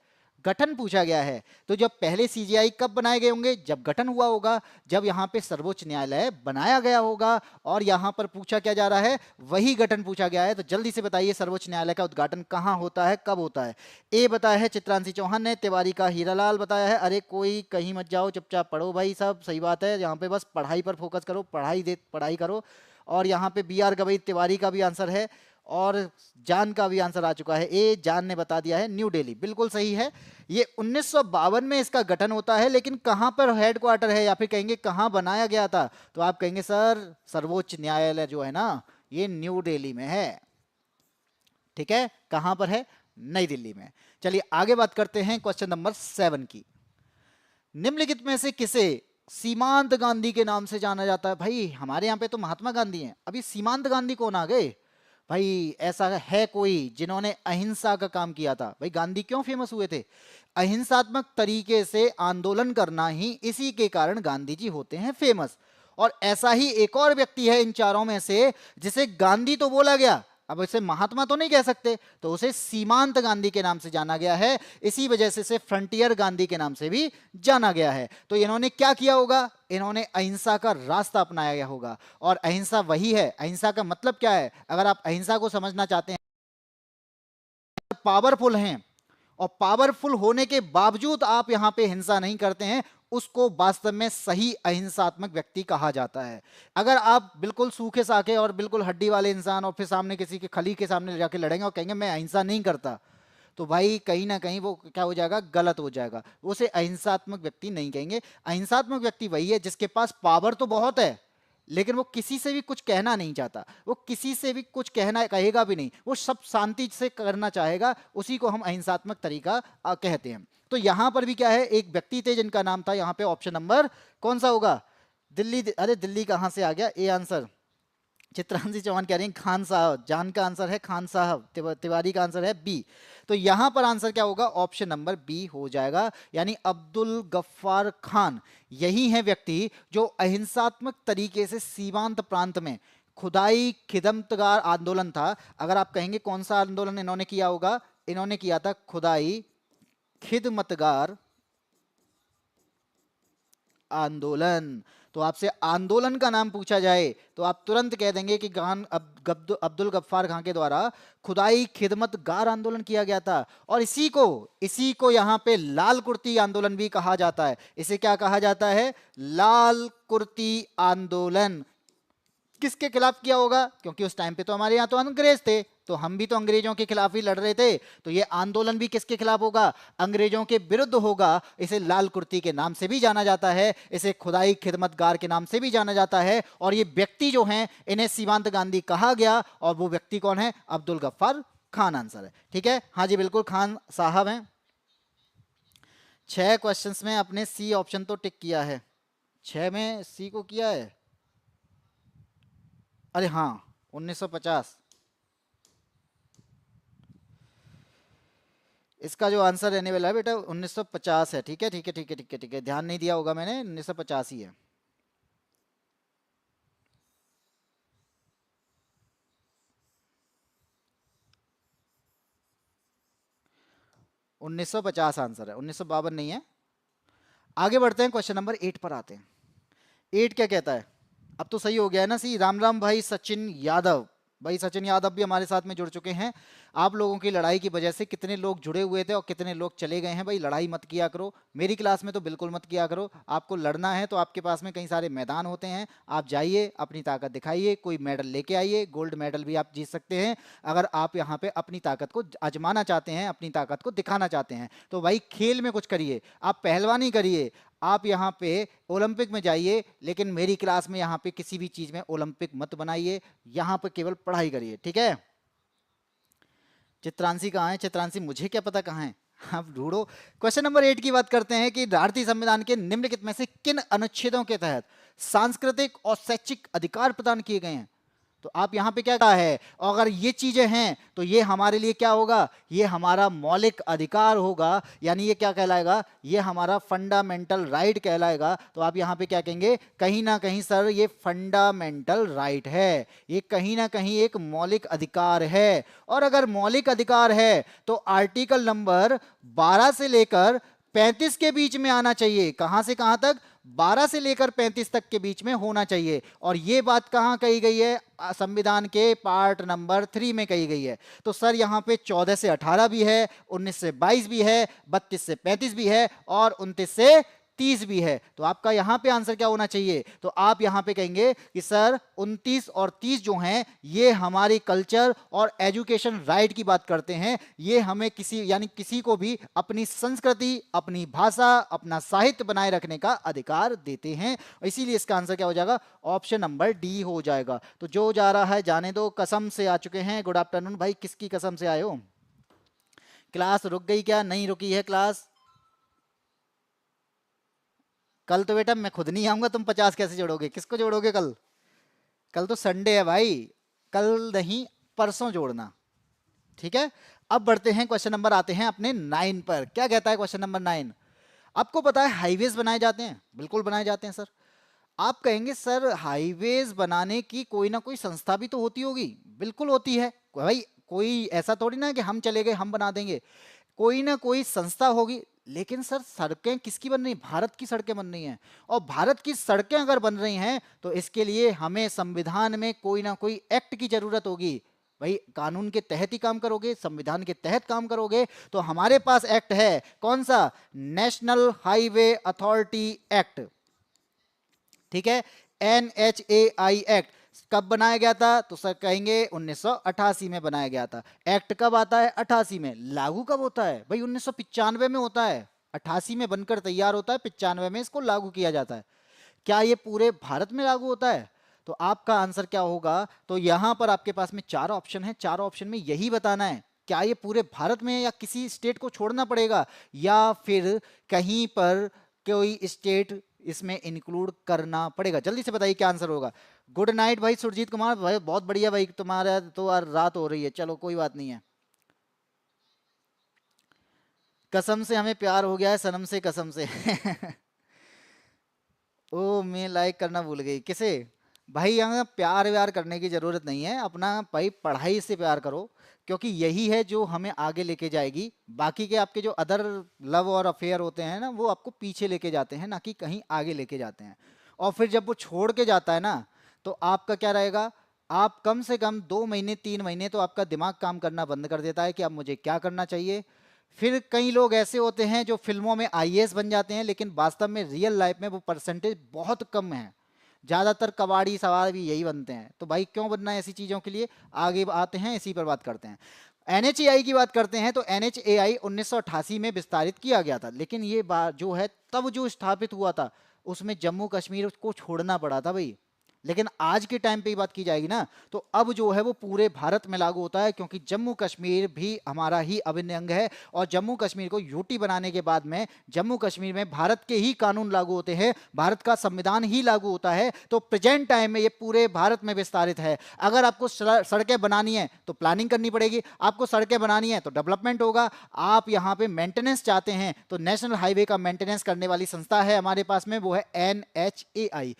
गठन पूछा गया है। तो जब पहले सीजीआई कब बनाए गए होंगे? जब गठन हुआ होगा, जब यहाँ पे सर्वोच्च न्यायालय बनाया गया होगा। और यहाँ पर पूछा क्या जा रहा है? वही गठन पूछा गया है। तो जल्दी से बताइए सर्वोच्च न्यायालय का उद्घाटन कहाँ होता है, कब होता है? ए बताया है चित्रांशी चौहान ने, तिवारी का हीरालाल बताया है। अरे कोई कहीं मत जाओ, चुपचाप पढ़ो भाई, सब सही बात है। यहाँ पे बस पढ़ाई पर फोकस करो, पढ़ाई करो। और यहाँ पे BR गवई तिवारी का भी आंसर है, और जान का भी आंसर आ चुका है। ए जान ने बता दिया है न्यू दिल्ली, बिल्कुल सही है। ये 1952 में इसका गठन होता है, लेकिन कहां पर हेडक्वार्टर है, या फिर कहेंगे कहां बनाया गया था? तो आप कहेंगे सर सर्वोच्च न्यायालय जो है ना, ये न्यू दिल्ली में है। ठीक है, कहां पर है? नई दिल्ली में। चलिए आगे बात करते हैं क्वेश्चन नंबर 7 की। निम्नलिखित में से किसे सीमांत गांधी के नाम से जाना जाता है? भाई हमारे यहाँ पे तो महात्मा गांधी हैं, अभी सीमांत गांधी कौन आ गए? भाई ऐसा है कोई जिन्होंने अहिंसा का काम किया था? भाई गांधी क्यों फेमस हुए थे? अहिंसात्मक तरीके से आंदोलन करना ही, इसी के कारण गांधी जी होते हैं फेमस। और ऐसा ही एक और व्यक्ति है इन चारों में से जिसे गांधी तो बोला गया, अब इसे महात्मा तो नहीं कह सकते, तो उसे सीमांत गांधी के नाम से जाना गया है। इसी वजह से इसे फ्रंटियर गांधी के नाम से भी जाना गया है। तो इन्होंने क्या किया होगा? इन्होंने अहिंसा का रास्ता अपनाया गया होगा। और अहिंसा वही है, अहिंसा का मतलब क्या है? अगर आप अहिंसा को समझना चाहते हैं, पावरफुल हैं और पावरफुल होने के बावजूद आप यहां पे हिंसा नहीं करते हैं, उसको वास्तव में सही अहिंसात्मक व्यक्ति कहा जाता है। अगर आप बिल्कुल सूखे साखे और बिल्कुल हड्डी वाले इंसान और फिर सामने किसी के खली के सामने जाके लड़ेंगे और कहेंगे मैं अहिंसा नहीं करता, तो भाई कहीं ना कहीं वो क्या हो जाएगा? गलत हो जाएगा। उसे अहिंसात्मक व्यक्ति नहीं कहेंगे। अहिंसात्मक व्यक्ति वही है जिसके पास पावर तो बहुत है, लेकिन वो किसी से भी कुछ कहना नहीं चाहता, वो किसी से भी कुछ कहना कहेगा भी नहीं, वो सब शांति से करना चाहेगा, उसी को हम अहिंसात्मक तरीका कहते हैं। तो यहां पर भी क्या है, एक व्यक्ति थे जिनका नाम था, यहां पे ऑप्शन नंबर कौन सा होगा? दिल्ली। अरे दिल्ली कहां से आ गया ए आंसर? चित्रांशी चौहान कह रही हैं खान साहब। जान का आंसर है खान साहब, तिवारी का आंसर है बी। तो यहां पर आंसर क्या होगा? ऑप्शन नंबर बी हो जाएगा, यानी अब्दुल गफ्फार खान। यही है व्यक्ति जो अहिंसात्मक तरीके से सीमांत प्रांत में खुदाई खिदमतगार आंदोलन था। अगर आप कहेंगे कौन सा आंदोलन इन्होंने किया होगा, इन्होंने किया था खुदाई खिदमतगार आंदोलन। तो आपसे आंदोलन का नाम पूछा जाए तो आप तुरंत कह देंगे कि अब्दुल गफ्फार खान के द्वारा खुदाई खिदमत गार आंदोलन किया गया था। और इसी को यहां पे लाल कुर्ती आंदोलन भी कहा जाता है। इसे क्या कहा जाता है? लाल कुर्ती आंदोलन। किसके खिलाफ किया होगा? क्योंकि उस टाइम पे तो हमारे यहाँ तो अंग्रेज थे, तो हम भी तो अंग्रेजों के खिलाफ ही लड़ रहे थे, तो ये आंदोलन भी किसके खिलाफ होगा? अंग्रेजों के विरुद्ध होगा। इसे लाल कुर्ती के नाम से भी जाना जाता है, इसे खुदाई खिदमतगार के नाम से भी जाना जाता है। और ये व्यक्ति जो हैं इन्हें सीमांत गांधी कहा गया, और वो व्यक्ति कौन है? अब्दुल गफ्फार खान आंसर है। ठीक है, हाँ जी बिल्कुल खान साहब हैं। 6 क्वेश्चंस में अपने सी ऑप्शन तो टिक किया है, 6 में सी को किया है। अरे हाँ, 1950। इसका जो आंसर रहने वाला है बेटा 1950 है। ठीक है ठीक है ठीक है ठीक है ठीक है, ध्यान नहीं दिया होगा मैंने, 1950 ही है। 1950 आंसर है, 1952 नहीं है। आगे बढ़ते हैं, क्वेश्चन नंबर 8 पर आते हैं। 8 क्या कहता है? अब तो सही हो गया है ना सी? राम राम भाई सचिन यादव। भाई सचिन यादव भी हमारे साथ में जुड़ चुके हैं। आप लोगों की लड़ाई की वजह से कितने लोग जुड़े हुए थे और कितने लोग चले गए हैं। भाई लड़ाई मत किया करो, मेरी क्लास में तो बिल्कुल मत किया करो। आपको लड़ना है तो आपके पास में कई सारे मैदान होते हैं, आप जाइए अपनी ताकत दिखाइए, कोई मेडल लेके आइए, गोल्ड मेडल भी आप जीत सकते हैं। अगर आप यहाँ पे अपनी ताकत को आजमाना चाहते हैं, अपनी ताकत को दिखाना चाहते हैं, तो भाई खेल में कुछ करिए, आप पहलवानी करिए, आप यहाँ पे ओलंपिक में जाइए, लेकिन मेरी क्लास में यहाँ पे किसी भी चीज में ओलंपिक मत बनाइए, यहाँ पे केवल पढ़ाई करिए। ठीक है? चित्रांशी कहाँ है? चित्रांशी मुझे क्या पता कहाँ है, आप ढूंढो। क्वेश्चन नंबर 8 की बात करते हैं कि भारतीय संविधान के निम्नलिखित में से किन अनुच्छेदों के तहत सांस्कृतिक और शैक्षिक अधिकार प्रदान किए गए हैं? तो आप यहां पे क्या कहा है? और अगर ये चीजें हैं तो ये हमारे लिए क्या होगा? ये हमारा मौलिक अधिकार होगा, यानी ये क्या कहलाएगा? ये हमारा फंडामेंटल राइट कहलाएगा। तो आप यहां पे क्या कहेंगे? कहीं ना कहीं सर ये फंडामेंटल राइट है, ये कहीं ना कहीं एक मौलिक अधिकार है। और अगर मौलिक अधिकार है तो आर्टिकल नंबर 12 से लेकर 35 के बीच में आना चाहिए। कहां से कहां तक? 12 से लेकर 35 तक के बीच में होना चाहिए। और ये बात कहां कही गई है? संविधान के पार्ट नंबर 3 में कही गई है। तो सर यहां पे 14 से 18 भी है, 19 से 22 भी है, 32 से 35 भी है और 29 से 30 भी है। तो आपका यहां पे आंसर क्या होना चाहिए? तो आप यहां पे कहेंगे कि सर 29 और 30 जो हैं ये हमारी कल्चर और एजुकेशन राइट की बात करते हैं। ये हमें किसी यानी किसी को भी अपनी संस्कृति, अपनी भाषा, अपना साहित्य बनाए रखने का अधिकार देते हैं। इसीलिए इसका आंसर क्या हो जाएगा? ऑप्शन नंबर डी हो जाएगा। तो जो जा रहा है जाने दो, कसम से आ चुके हैं। गुड आफ्टरनून भाई, किसकी कसम से आए हो? क्लास रुक गई क्या? नहीं रुकी है क्लास। कल तो बेटा मैं खुद नहीं आऊंगा, तुम 50 कैसे जोड़ोगे? किसको जोड़ोगे कल? कल तो संडे है भाई, कल नहीं, परसों जोड़ना। ठीक है, अब बढ़ते हैं क्वेश्चन नंबर, आते हैं अपने 9 पर। क्या कहता है क्वेश्चन नंबर 9? आपको पता है हाईवेज बनाए जाते हैं, बिल्कुल बनाए जाते हैं सर। आप कहेंगे सर हाईवेज बनाने की कोई ना कोई संस्था भी तो होती होगी। बिल्कुल होती है भाई, कोई ऐसा थोड़ी ना है कि हम चले गए हम बना देंगे, कोई ना कोई संस्था होगी। लेकिन सर सड़कें किसकी बन रही? भारत की सड़कें बन रही हैं, और भारत की सड़कें अगर बन रही हैं तो इसके लिए हमें संविधान में कोई ना कोई एक्ट की जरूरत होगी। भाई कानून के तहत ही काम करोगे, संविधान के तहत काम करोगे, तो हमारे पास एक्ट है। कौन सा? National highway authority act. ठीक है, NHAI एक्ट कब बनाया गया था? तो सर कहेंगे 1988 में बनाया गया था। एक्ट कब आता है? 88 में। लागू कब होता है? भाई 1995 में होता है। 88 में बनकर तैयार होता है, 95 में इसको लागू किया जाता है। क्या ये पूरे भारत में लागू होता है? तो आपका आंसर क्या होगा? तो यहां पर आपके पास में 4 ऑप्शन है, 4 ऑप्शन में यही बताना है। क्या ये पूरे भारत में, या किसी स्टेट को छोड़ना पड़ेगा, या फिर कहीं पर कोई स्टेट इसमें इंक्लूड करना पड़ेगा? जल्दी से बताइए क्या आंसर होगा। गुड नाइट भाई सुरजीत कुमार भाई, बहुत बढ़िया भाई, तुम्हारा तो यार रात हो रही है, चलो कोई बात नहीं है। कसम से हमें प्यार हो गया है, सनम से कसम से। ओ मैं लाइक करना भूल गई किसे? भाई यहाँ प्यार व्यार करने की जरूरत नहीं है, अपना भाई पढ़ाई से प्यार करो, क्योंकि यही है जो हमें आगे लेके जाएगी। बाकी के आपके जो अदर लव और अफेयर होते हैं ना, वो आपको पीछे लेके जाते हैं, ना कि कहीं आगे लेके जाते हैं। और फिर जब वो छोड़ के जाता है ना, तो आपका क्या रहेगा? आप कम से कम 2 महीने 3 महीने तो आपका दिमाग काम करना बंद कर देता है कि अब मुझे क्या करना चाहिए। फिर कई लोग ऐसे होते हैं जो फिल्मों में आईएएस बन जाते हैं, लेकिन वास्तव में रियल लाइफ में वो परसेंटेज बहुत कम है। ज्यादातर कबाड़ी सवार भी यही बनते हैं। तो भाई क्यों बनना है ऐसी चीजों के लिए? आगे आते हैं, इसी पर बात करते हैं। एनएचएआई की बात करते हैं, तो एनएचएआई 1988 में विस्तारित किया गया था, लेकिन ये बात जो है तब जो स्थापित हुआ था उसमें जम्मू कश्मीर को छोड़ना पड़ा था भाई। लेकिन आज के टाइम पे ही बात की जाएगी ना, तो अब जो है वो पूरे भारत में लागू होता है, क्योंकि जम्मू कश्मीर भी हमारा ही अभिन्न अंग है। और जम्मू कश्मीर को यूटी बनाने के बाद में जम्मू कश्मीर में भारत के ही कानून लागू होते हैं, भारत का संविधान ही लागू होता है। तो प्रेजेंट टाइम में ये पूरे भारत में विस्तारित है। अगर आपको सड़कें बनानी है तो प्लानिंग करनी पड़ेगी, आपको सड़कें बनानी है तो डेवलपमेंट होगा। आप यहाँ पे मेंटेनेंस चाहते हैं तो नेशनल हाईवे का मेंटेनेंस करने वाली संस्था है हमारे पास में, वो है NHAI।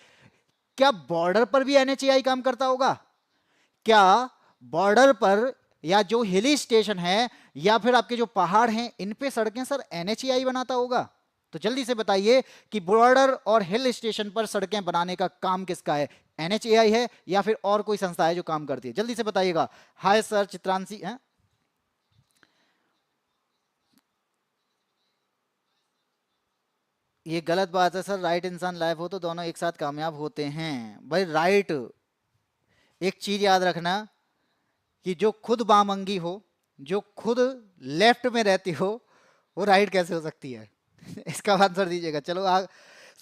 क्या बॉर्डर पर भी एनएचएआई काम करता होगा? क्या बॉर्डर पर, या जो हिली स्टेशन है, या फिर आपके जो पहाड़ हैं, इन पे सड़कें सर एनएचएआई बनाता होगा? तो जल्दी से बताइए कि बॉर्डर और हिल स्टेशन पर सड़कें बनाने का काम किसका है? एनएचएआई है या फिर और कोई संस्था है जो काम करती है? जल्दी से बताइएगा। हाय सर चित्रांशी है। ये गलत बात है सर, राइट इंसान लाइफ हो तो दोनों एक साथ कामयाब होते हैं। भाई राइट, एक चीज याद रखना कि जो खुद बामंगी हो, जो खुद लेफ्ट में रहती हो, वो राइट कैसे हो सकती है? इसका आंसर दीजिएगा। चलो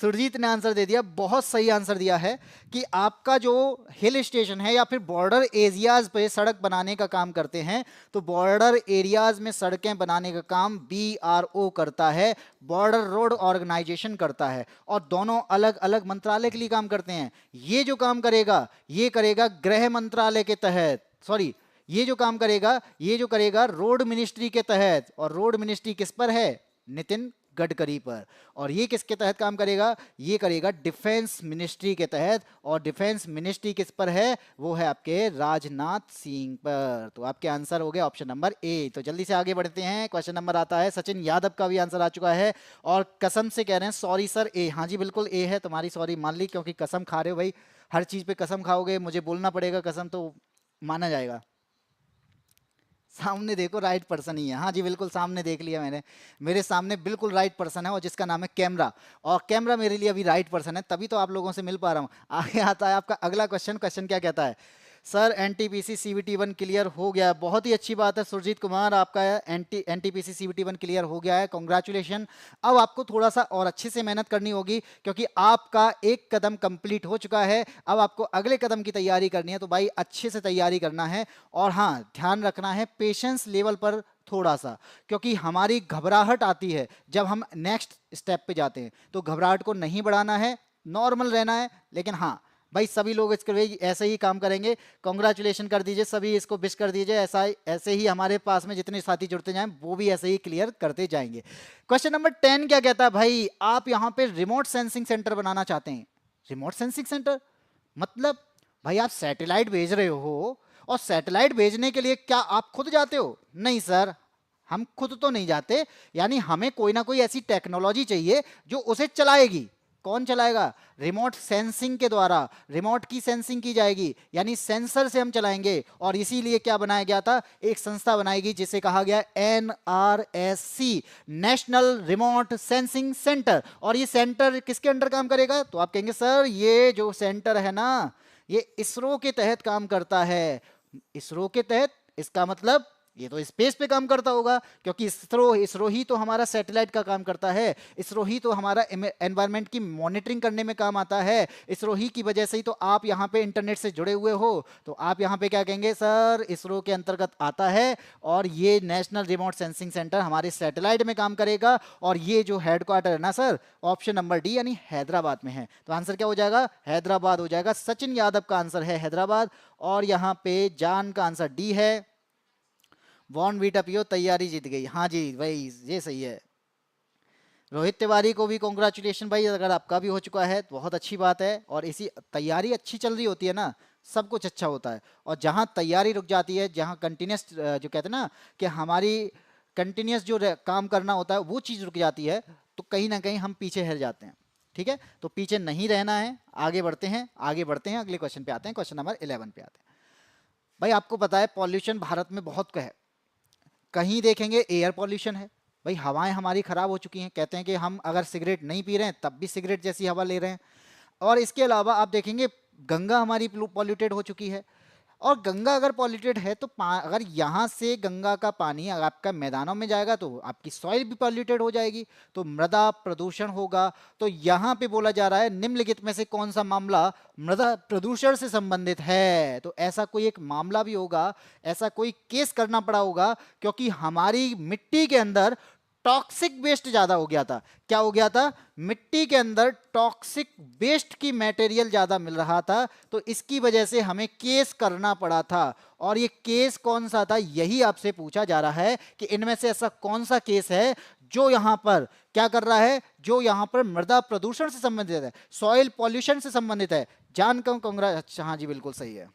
सुरजीत ने आंसर दे दिया, बहुत सही आंसर दिया है कि आपका जो हिल स्टेशन है या फिर बॉर्डर एरियाज पे सड़क बनाने का काम करते हैं, तो बॉर्डर एरियाज में सड़कें बनाने का काम BRO करता है, बॉर्डर रोड ऑर्गेनाइजेशन करता है। और दोनों अलग अलग मंत्रालय के लिए काम करते हैं। ये जो काम करेगा ये करेगा गृह मंत्रालय के तहत, सॉरी, ये जो काम करेगा ये जो करेगा रोड मिनिस्ट्री के तहत। और रोड मिनिस्ट्री किस पर है? नितिन गडकरी पर। और ये किसके तहत काम करेगा? ये करेगा डिफेंस मिनिस्ट्री के तहत। और डिफेंस मिनिस्ट्री किस पर है? वो है आपके राजनाथ सिंह पर। तो आपके आंसर हो गए ऑप्शन नंबर ए। तो जल्दी से आगे बढ़ते हैं, क्वेश्चन नंबर आता है, सचिन यादव का भी आंसर आ चुका है, और कसम से कह रहे हैं सॉरी सर ए। हाँ जी बिल्कुल ए है, तुम्हारी सॉरी मान ली, क्योंकि कसम खा रहे हो भाई, हर चीज पे कसम खाओगे, मुझे बोलना पड़ेगा कसम, तो माना जाएगा। सामने देखो राइट पर्सन ही है। हाँ जी बिल्कुल, सामने देख लिया मैंने, मेरे सामने बिल्कुल राइट पर्सन है, और जिसका नाम है कैमरा। और कैमरा मेरे लिए अभी राइट पर्सन है, तभी तो आप लोगों से मिल पा रहा हूँ। आगे आता है आपका अगला क्वेश्चन। क्वेश्चन क्या कहता है? सर एनटीपीसी सीबीटी 1 क्लियर हो गया, बहुत ही अच्छी बात है सुरजीत कुमार, आपका एनटीपीसी सीबीटी 1 क्लियर हो गया है, कॉन्ग्रेचुलेशन। अब आपको थोड़ा सा और अच्छे से मेहनत करनी होगी, क्योंकि आपका एक कदम कंप्लीट हो चुका है। अब आपको अगले कदम की तैयारी करनी है, तो भाई अच्छे से तैयारी करना है। और हाँ, ध्यान रखना है पेशेंस लेवल पर थोड़ा सा, क्योंकि हमारी घबराहट आती है जब हम नेक्स्ट स्टेप पे जाते हैं। तो घबराहट को नहीं बढ़ाना है, नॉर्मल रहना है, लेकिन हाँ भाई सभी लोग इसके लिए ऐसे ही काम करेंगे। कॉन्ग्रेचुलेशन कर दीजिए, सभी इसको विश कर दीजिए। ऐसे ही हमारे पास में जितने साथी जुड़ते जाएं वो भी ऐसे ही क्लियर करते जाएंगे। क्वेश्चन नंबर 10 क्या कहता है भाई, आप यहाँ पे रिमोट सेंसिंग सेंटर बनाना चाहते हैं। रिमोट सेंसिंग सेंटर मतलब भाई आप सैटेलाइट भेज रहे हो, और सैटेलाइट भेजने के लिए क्या आप खुद जाते हो? नहीं सर, हम खुद तो नहीं जाते, यानी हमें कोई ना कोई ऐसी टेक्नोलॉजी चाहिए जो उसे चलाएगी। कौन चलाएगा? रिमोट सेंसिंग के द्वारा रिमोट की सेंसिंग की जाएगी, यानी सेंसर से हम चलाएंगे। और इसीलिए क्या बनाया गया था, एक संस्था बनाएगी जिसे कहा गया NRSC, national remote sensing centre. और ये सेंटर किसके अंडर काम करेगा? तो आप कहेंगे सर ये जो सेंटर है ना, ये इसरो के तहत काम करता है। इसरो के तहत, इसका मतलब ये तो स्पेस पे काम करता होगा, क्योंकि इसरो ही तो हमारा सैटेलाइट का काम करता है, इसरो ही तो हमारा एनवायरनमेंट की मॉनिटरिंग करने में काम आता है, इसरो ही की वजह से ही तो आप यहाँ पे इंटरनेट से जुड़े हुए हो। तो आप यहाँ पे क्या कहेंगे? सर इसरो के अंतर्गत आता है, और ये नेशनल रिमोट सेंसिंग सेंटर हमारे सैटेलाइट में काम करेगा। और ये जो हेडक्वार्टर है ना सर, ऑप्शन नंबर डी यानी हैदराबाद में है। तो आंसर क्या हो जाएगा? हैदराबाद हो जाएगा। सचिन यादव का आंसर है हैदराबाद। और यहाँ पे जान का आंसर डी है। वॉन वीटा पियो, तैयारी जीत गई। हाँ जी भाई, ये सही है। रोहित तिवारी को भी कॉन्ग्रेचुलेशन भाई, अगर आपका भी हो चुका है तो बहुत अच्छी बात है। और इसी तैयारी अच्छी चल रही होती है ना, सब कुछ अच्छा होता है। और जहाँ तैयारी रुक जाती है, जहाँ कंटिन्यूस जो कहते हैं ना कि हमारी कंटिन्यूस जो काम करना होता है वो चीज़ रुक जाती है, तो कहीं ना कहीं हम पीछे हट जाते हैं। ठीक है, तो पीछे नहीं रहना है, आगे बढ़ते हैं, आगे बढ़ते हैं। अगले क्वेश्चन पे आते हैं, क्वेश्चन नंबर 11 पे आते हैं। भाई आपको पता है पॉल्यूशन भारत में बहुत है। कहीं देखेंगे एयर पॉल्यूशन है, भाई हवाएं हमारी खराब हो चुकी हैं। कहते हैं कि हम अगर सिगरेट नहीं पी रहे हैं तब भी सिगरेट जैसी हवा ले रहे हैं। और इसके अलावा आप देखेंगे गंगा हमारी पॉल्यूटेड हो चुकी है। और गंगा अगर पॉल्यूटेड है तो अगर यहाँ से गंगा का पानी अगर आपका मैदानों में जाएगा तो आपकी सॉइल भी पॉल्यूटेड हो जाएगी, तो मृदा प्रदूषण होगा। तो यहाँ पे बोला जा रहा है निम्नलिखित में से कौन सा मामला मृदा प्रदूषण से संबंधित है? तो ऐसा कोई एक मामला भी होगा, ऐसा कोई केस करना पड़ा होगा, क्योंकि हमारी मिट्टी के अंदर टॉक्सिक वेस्ट ज्यादा हो गया था। क्या हो गया था? मिट्टी के अंदर टॉक्सिक वेस्ट की मटेरियल ज्यादा मिल रहा था, तो इसकी वजह से हमें केस करना पड़ा था। और ये केस कौन सा था, यही आपसे पूछा जा रहा है कि इनमें से ऐसा कौन सा केस है जो यहां पर क्या कर रहा है, जो यहां पर मृदा प्रदूषण से संबंधित है, सॉइल पॉल्यूशन से संबंधित है। जानकर कांग्रेस। अच्छा हाँ जी, बिल्कुल सही है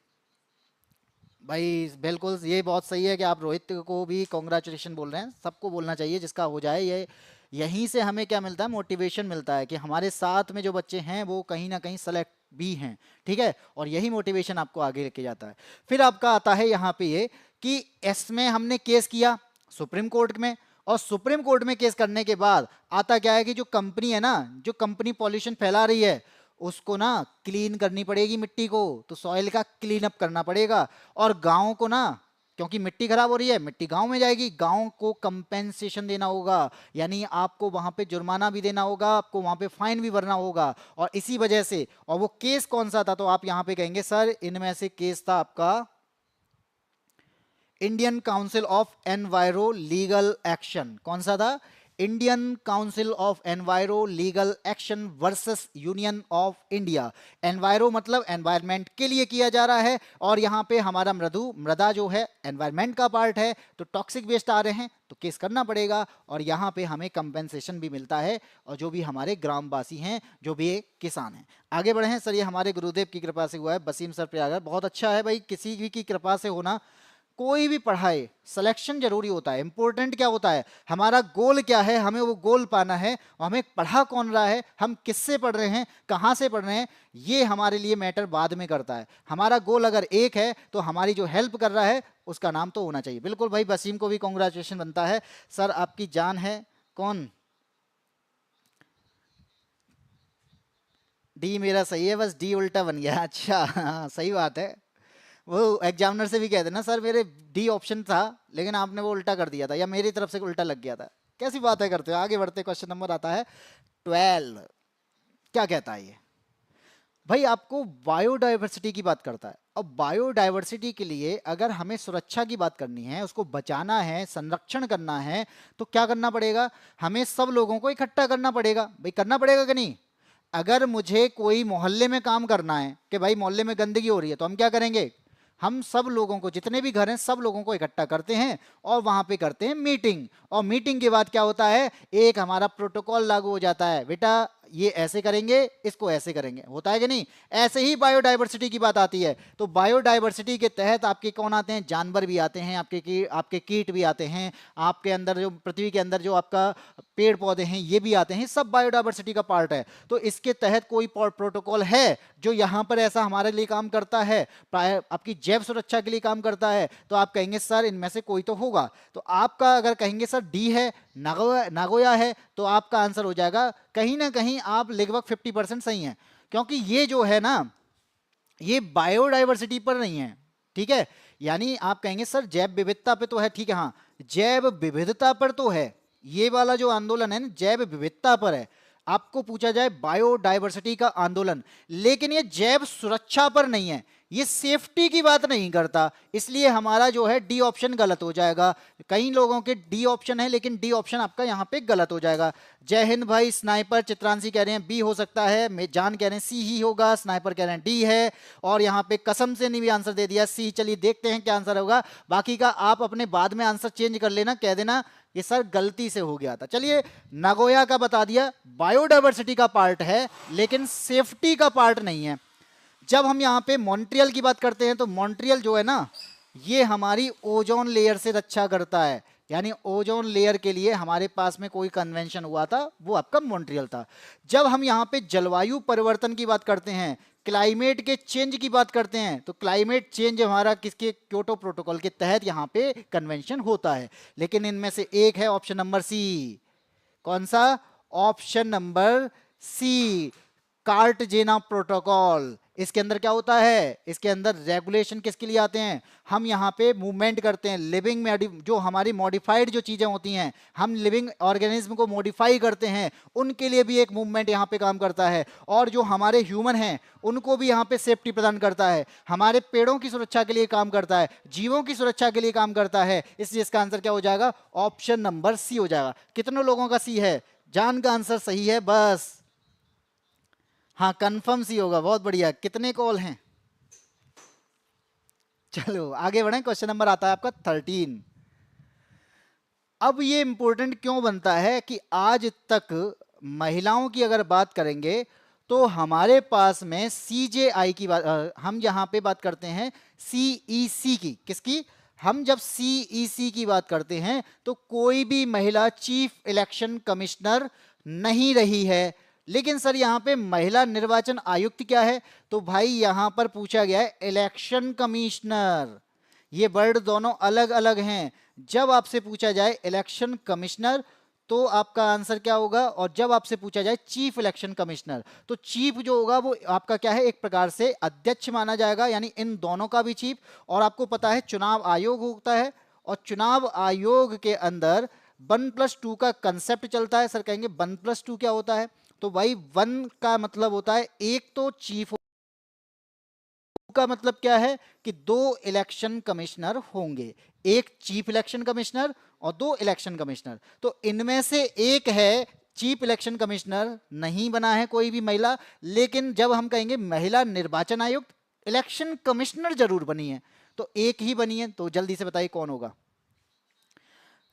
भाई, बिल्कुल ये बहुत सही है कि आप रोहित को भी कॉन्ग्रेचुलेशन बोल रहे हैं। सबको बोलना चाहिए जिसका हो जाए। ये यहीं से हमें क्या मिलता है? मोटिवेशन मिलता है कि हमारे साथ में जो बच्चे हैं वो कहीं ना कहीं सेलेक्ट भी हैं। ठीक है, और यही मोटिवेशन आपको आगे लेके जाता है। फिर आपका आता है यहाँ पे ये कि इसमें हमने केस किया सुप्रीम कोर्ट में, और सुप्रीम कोर्ट में केस करने के बाद आता क्या है कि जो कंपनी है ना, जो कंपनी पॉल्यूशन फैला रही है उसको ना क्लीन करनी पड़ेगी मिट्टी को, तो सॉइल का क्लीन अप करना पड़ेगा। और गांव को ना, क्योंकि मिट्टी खराब हो रही है, मिट्टी गांव में जाएगी, गांव को कंपेंसेशन देना होगा, यानी आपको वहां पे जुर्माना भी देना होगा, आपको वहां पे फाइन भी भरना होगा। और इसी वजह से, और वो केस कौन सा था? तो आप यहां पे कहेंगे सर इनमें से केस था आपका Indian council of enviro legal action. कौन सा था? Indian council of enviro legal action versus union of India. Enviro मतलब एनवायरमेंट के लिए किया जा रहा है, और यहाँ पे हमारा मृदा जो है एनवायरमेंट का पार्ट है, तो टॉक्सिक वेस्ट आ रहे हैं तो केस करना पड़ेगा। और यहाँ पे हमें कंपेंसेशन भी मिलता है, और जो भी हमारे ग्रामवासी हैं, जो भी किसान हैं। आगे बढ़े हैं सर, ये हमारे गुरुदेव की कृपा से हुआ है, बसीम सर प्रयागराज। बहुत अच्छा है भाई, किसी भी की कृपा से होना। कोई भी पढ़ाई सिलेक्शन जरूरी होता है। इंपॉर्टेंट क्या होता है? हमारा गोल क्या है, हमें वो गोल पाना है, और हमें पढ़ा कौन रहा है, हम किससे पढ़ रहे हैं, कहाँ से पढ़ रहे हैं, ये हमारे लिए मैटर बाद में करता है। हमारा गोल अगर एक है तो हमारी जो हेल्प कर रहा है उसका नाम तो होना चाहिए। बिल्कुल भाई, वसीम को भी कॉन्ग्रेचुलेशन बनता है। सर आपकी जान है कौन? डी मेरा सही है, बस डी उल्टा बन गया। अच्छा हाँ, सही बात है। वो एग्जामिनर से भी कहते ना सर मेरे डी ऑप्शन था लेकिन आपने वो उल्टा कर दिया था, या मेरी तरफ से उल्टा लग गया था। कैसी बातें करते हो। आगे बढ़ते, क्वेश्चन नंबर आता है 12। क्या कहता है ये? भाई आपको बायोडाइवर्सिटी की बात करता है। अब बायोडाइवर्सिटी के लिए अगर हमें सुरक्षा की बात करनी है, उसको बचाना है, संरक्षण करना है, तो क्या करना पड़ेगा? हमें सब लोगों को इकट्ठा करना पड़ेगा। भाई करना पड़ेगा कि नहीं? अगर मुझे कोई मोहल्ले में काम करना है कि भाई मोहल्ले में गंदगी हो रही है, तो हम क्या करेंगे, हम सब लोगों को, जितने भी घर हैं सब लोगों को इकट्ठा करते हैं और वहां पे करते हैं मीटिंग। और मीटिंग के बाद क्या होता है, एक हमारा प्रोटोकॉल लागू हो जाता है, बेटा ये ऐसे करेंगे, इसको ऐसे करेंगे, होता है कि नहीं। ऐसे ही बायोडाइवर्सिटी की बात आती है, तो बायोडाइवर्सिटी के तहत आपके कौन आते हैं, जानवर भी आते हैं, आपके कीट भी आते हैं, आपके अंदर जो पृथ्वी के अंदर जो आपका पेड़ पौधे हैं ये भी आते हैं, सब बायोडाइवर्सिटी का पार्ट है। तो इसके तहत कोई प्रोटोकॉल है जो यहाँ पर ऐसा हमारे लिए काम करता है, आपकी जैव सुरक्षा के लिए काम करता है, तो आप कहेंगे सर इनमें से कोई तो होगा। तो आपका अगर कहेंगे सर डी है, नागोया है, तो आपका आंसर हो जाएगा कहीं ना कहीं आप लगभग 50% सही हैं, क्योंकि ये जो है ना ये बायोडाइवर्सिटी पर नहीं है, ठीक है। यानी आप कहेंगे सर जैव विविधता पे तो है, ठीक है, हाँ जैव विविधता पर तो है, ये वाला जो आंदोलन है ना जैव विविधता पर है। आपको पूछा जाए बायोडाइवर्सिटी का आंदोलन, लेकिन ये जैव सुरक्षा पर नहीं है, ये सेफ्टी की बात नहीं करता, इसलिए हमारा जो है डी ऑप्शन गलत हो जाएगा। कई लोगों के डी ऑप्शन है, लेकिन डी ऑप्शन आपका यहाँ पे गलत हो जाएगा। जय हिंद भाई, स्नाइपर चित्रांशी कह रहे हैं बी हो सकता है, जान कह रहे हैं सी ही होगा, स्नाइपर कह रहे हैं डी है, और यहाँ पे कसम से नहीं भी आंसर दे दिया सी। चलिए देखते हैं क्या आंसर होगा, बाकी का आप अपने बाद में आंसर चेंज कर लेना, कह देना ये सर गलती से हो गया था। चलिए नागोया का बता दिया, बायोडाइवर्सिटी का पार्ट है लेकिन सेफ्टी का पार्ट नहीं है। जब हम यहाँ पे मॉन्ट्रियल की बात करते हैं, तो मॉन्ट्रियल जो है ना ये हमारी ओजोन लेयर से रक्षा करता है, यानी ओजोन लेयर के लिए हमारे पास में कोई कन्वेंशन हुआ था, वो आपका मॉन्ट्रियल था। जब हम यहाँ पे जलवायु परिवर्तन की बात करते हैं, क्लाइमेट के चेंज की बात करते हैं, तो क्लाइमेट चेंज हमारा किसके, क्योटो प्रोटोकॉल के तहत यहाँ पे कन्वेंशन होता है। लेकिन इनमें से एक है ऑप्शन नंबर सी, कौन सा, ऑप्शन नंबर सी, कार्टजेना प्रोटोकॉल। इसके अंदर क्या होता है, इसके अंदर रेगुलेशन किसके लिए आते हैं, हम यहाँ पे मूवमेंट करते हैं, लिविंग में जो हमारी मॉडिफाइड जो चीजें होती हैं, हम लिविंग ऑर्गेनिज्म को मॉडिफाई करते हैं, उनके लिए भी एक मूवमेंट यहाँ पे काम करता है। और जो हमारे ह्यूमन हैं उनको भी यहाँ पे सेफ्टी प्रदान करता है, हमारे पेड़ों की सुरक्षा के लिए काम करता है, जीवों की सुरक्षा के लिए काम करता है। इसलिए इसका आंसर क्या हो जाएगा, ऑप्शन नंबर सी हो जाएगा। कितनों लोगों का सी है, जान का आंसर सही है, बस हाँ कंफर्म सी होगा, बहुत बढ़िया। कितने कॉल हैं, चलो आगे बढ़ें। क्वेश्चन नंबर आता है आपका 13। अब ये इंपॉर्टेंट क्यों बनता है कि आज तक महिलाओं की अगर बात करेंगे तो हमारे पास में सीजेआई की बात, हम यहां पे बात करते हैं सीईसी की, किसकी, हम जब सीईसी की बात करते हैं तो कोई भी महिला चीफ इलेक्शन कमिश्नर नहीं रही है। लेकिन सर यहाँ पे महिला निर्वाचन आयुक्त क्या है, तो भाई यहां पर पूछा गया है इलेक्शन कमिश्नर, ये वर्ड दोनों अलग अलग हैं। जब आपसे पूछा जाए इलेक्शन कमिश्नर तो आपका आंसर क्या होगा, और जब आपसे पूछा जाए चीफ इलेक्शन कमिश्नर तो चीफ जो होगा वो आपका क्या है, एक प्रकार से अध्यक्ष माना जाएगा, यानी इन दोनों का भी चीफ। और आपको पता है चुनाव आयोग होता है, और चुनाव आयोग के अंदर 1+2 का कंसेप्ट चलता है। सर कहेंगे 1+2 क्या होता है, तो भाई 1 का मतलब होता है एक तो चीफ का मतलब क्या है कि 2 इलेक्शन कमिश्नर होंगे, एक चीफ इलेक्शन कमिश्नर और 2 इलेक्शन कमिश्नर। तो इनमें से एक है चीफ इलेक्शन कमिश्नर, नहीं बना है कोई भी महिला। लेकिन जब हम कहेंगे महिला निर्वाचन आयुक्त, इलेक्शन कमिश्नर जरूर बनी है, तो एक ही बनी है। तो जल्दी से बताइए कौन होगा।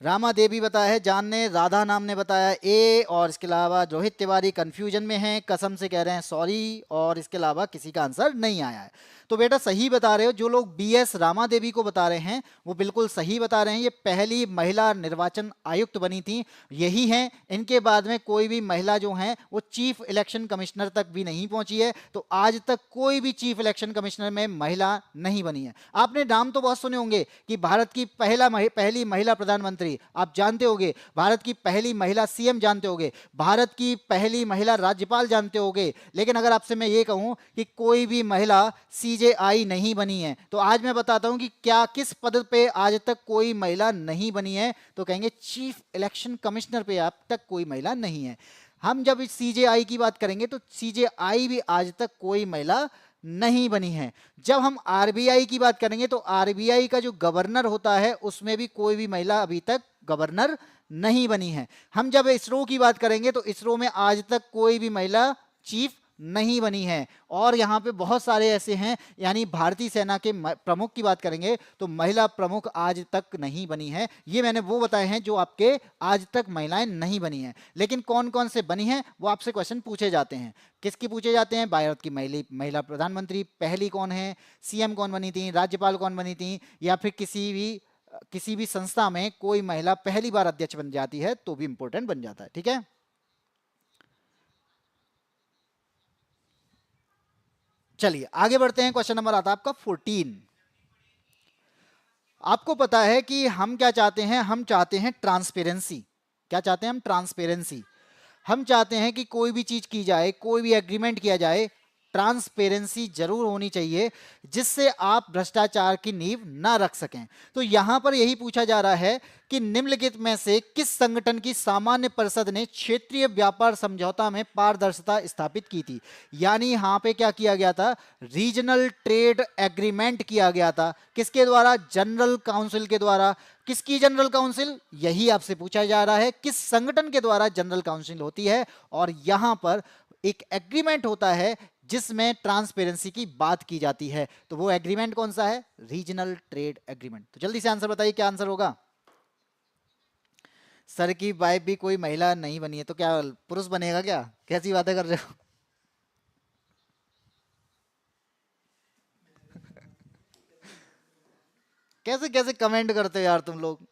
रामा देवी बताया है, जान ने, राधा नाम ने बताया ए, और इसके अलावा रोहित तिवारी कंफ्यूजन में हैं, कसम से कह रहे हैं सॉरी, और इसके अलावा किसी का आंसर नहीं आया है। तो बेटा सही बता रहे हो, जो लोग बीएस रामा देवी को बता रहे हैं वो बिल्कुल सही बता रहे हैं। ये पहली महिला निर्वाचन आयुक्त बनी थी, यही हैं। इनके बाद में कोई भी महिला जो है वो चीफ इलेक्शन कमिश्नर तक भी नहीं पहुंची है। तो आज तक कोई भी चीफ इलेक्शन कमिश्नर में महिला नहीं बनी है। आपने नाम तो बहुत सुने होंगे कि भारत की पहली महिला प्रधानमंत्री आप जानते होंगे, भारत की पहली महिला सीएम जानते होंगे, भारत की पहली महिला राज्यपाल जानते होंगे। लेकिन अगर आपसे मैं ये कहूं कि कोई भी महिला सीजेआई नहीं बनी है, तो आज मैं बताता हूं कि क्या किस पद पे आज तक कोई महिला नहीं बनी है, तो कहेंगे चीफ इलेक्शन कमिश्नर पे अब तक कोई महिला नहीं है। हम जब सीजेआई की बात करेंगे तो सीजेआई भी आज तक कोई महिला नहीं बनी है। जब हम आरबीआई की बात करेंगे तो आरबीआई का जो गवर्नर होता है उसमें भी कोई भी महिला अभी तक गवर्नर नहीं बनी है। हम जब इसरो की बात करेंगे तो इसरो में आज तक कोई भी महिला चीफ नहीं बनी है। और यहाँ पे बहुत सारे ऐसे हैं, यानी भारतीय सेना के प्रमुख की बात करेंगे तो महिला प्रमुख आज तक नहीं बनी है। ये मैंने वो बताए हैं जो आपके आज तक महिलाएं नहीं बनी हैं। लेकिन कौन कौन से बनी हैं वो आपसे क्वेश्चन पूछे जाते हैं। किसकी पूछे जाते हैं? भारत की महिला प्रधानमंत्री पहली कौन है, सीएम कौन बनी थी, राज्यपाल कौन बनी थी, या फिर किसी भी संस्था में कोई महिला पहली बार अध्यक्ष बन जाती है तो भी इंपॉर्टेंट बन जाता है। ठीक है, चलिए आगे बढ़ते हैं। क्वेश्चन नंबर आता है आपका 14। आपको पता है कि हम क्या चाहते हैं? हम चाहते हैं ट्रांसपेरेंसी। क्या चाहते हैं हम? ट्रांसपेरेंसी। हम चाहते हैं कि कोई भी चीज की जाए, कोई भी एग्रीमेंट किया जाए, ट्रांसपेरेंसी जरूर होनी चाहिए जिससे आप भ्रष्टाचार की नींव ना रख सकें। तो यहां पर यही पूछा जा रहा है कि निम्नलिखित में से किस संगठन की सामान्य परिषद ने क्षेत्रीय व्यापार समझौता में पारदर्शिता स्थापित की थी? यानी यहां पे क्या किया गया था? रीजनल ट्रेड एग्रीमेंट किया गया था। किसके द्वारा? जनरल काउंसिल के द्वारा। किसकी जनरल काउंसिल? यही आपसे पूछा जा रहा है, किस संगठन के द्वारा जनरल काउंसिल होती है। और यहां पर एक एग्रीमेंट होता है जिसमें ट्रांसपेरेंसी की बात की जाती है। तो वो एग्रीमेंट कौन सा है? Regional trade agreement. तो जल्दी से आंसर बताइए, क्या आंसर होगा? सर की वाइफ भी कोई महिला नहीं बनी है तो क्या पुरुष बनेगा क्या? कैसी बातें कर रहे हो? कैसे कैसे कमेंट करते हो यार तुम लोग।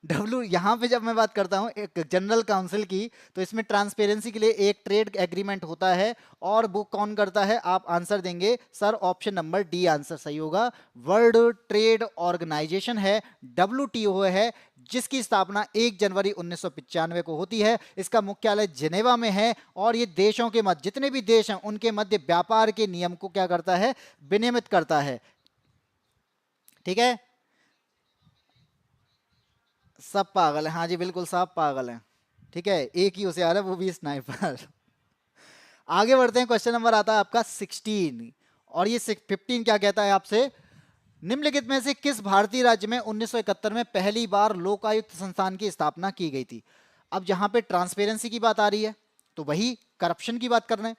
डब्ल्यू यहाँ पे जब मैं बात करता हूँ एक जनरल काउंसिल की, तो इसमें ट्रांसपेरेंसी के लिए एक ट्रेड एग्रीमेंट होता है। और वो कौन करता है? आप आंसर देंगे sir option number D answer सही होगा। वर्ल्ड ट्रेड ऑर्गेनाइजेशन है, WTO है, जिसकी स्थापना 1 जनवरी 1995 को होती है। इसका मुख्यालय जिनेवा में है। और ये देशों के मध्य, जितने भी देश हैं उनके मध्य व्यापार के नियम को क्या करता है? विनियमित करता है। ठीक है, सब पागल है। हाँ जी बिल्कुल, सब पागल है। ठीक है, एक ही होशियार है, वो भी स्नाइपर। आगे बढ़ते हैं। क्वेश्चन नंबर आता है आपका 16। और ये 15 क्या कहता है आपसे? निम्नलिखित में से किस भारतीय राज्य में 1971 में पहली बार लोकायुक्त संस्थान की स्थापना की गई थी? अब जहां पे ट्रांसपेरेंसी की बात आ रही है तो वही करप्शन की बात कर रहे हैं।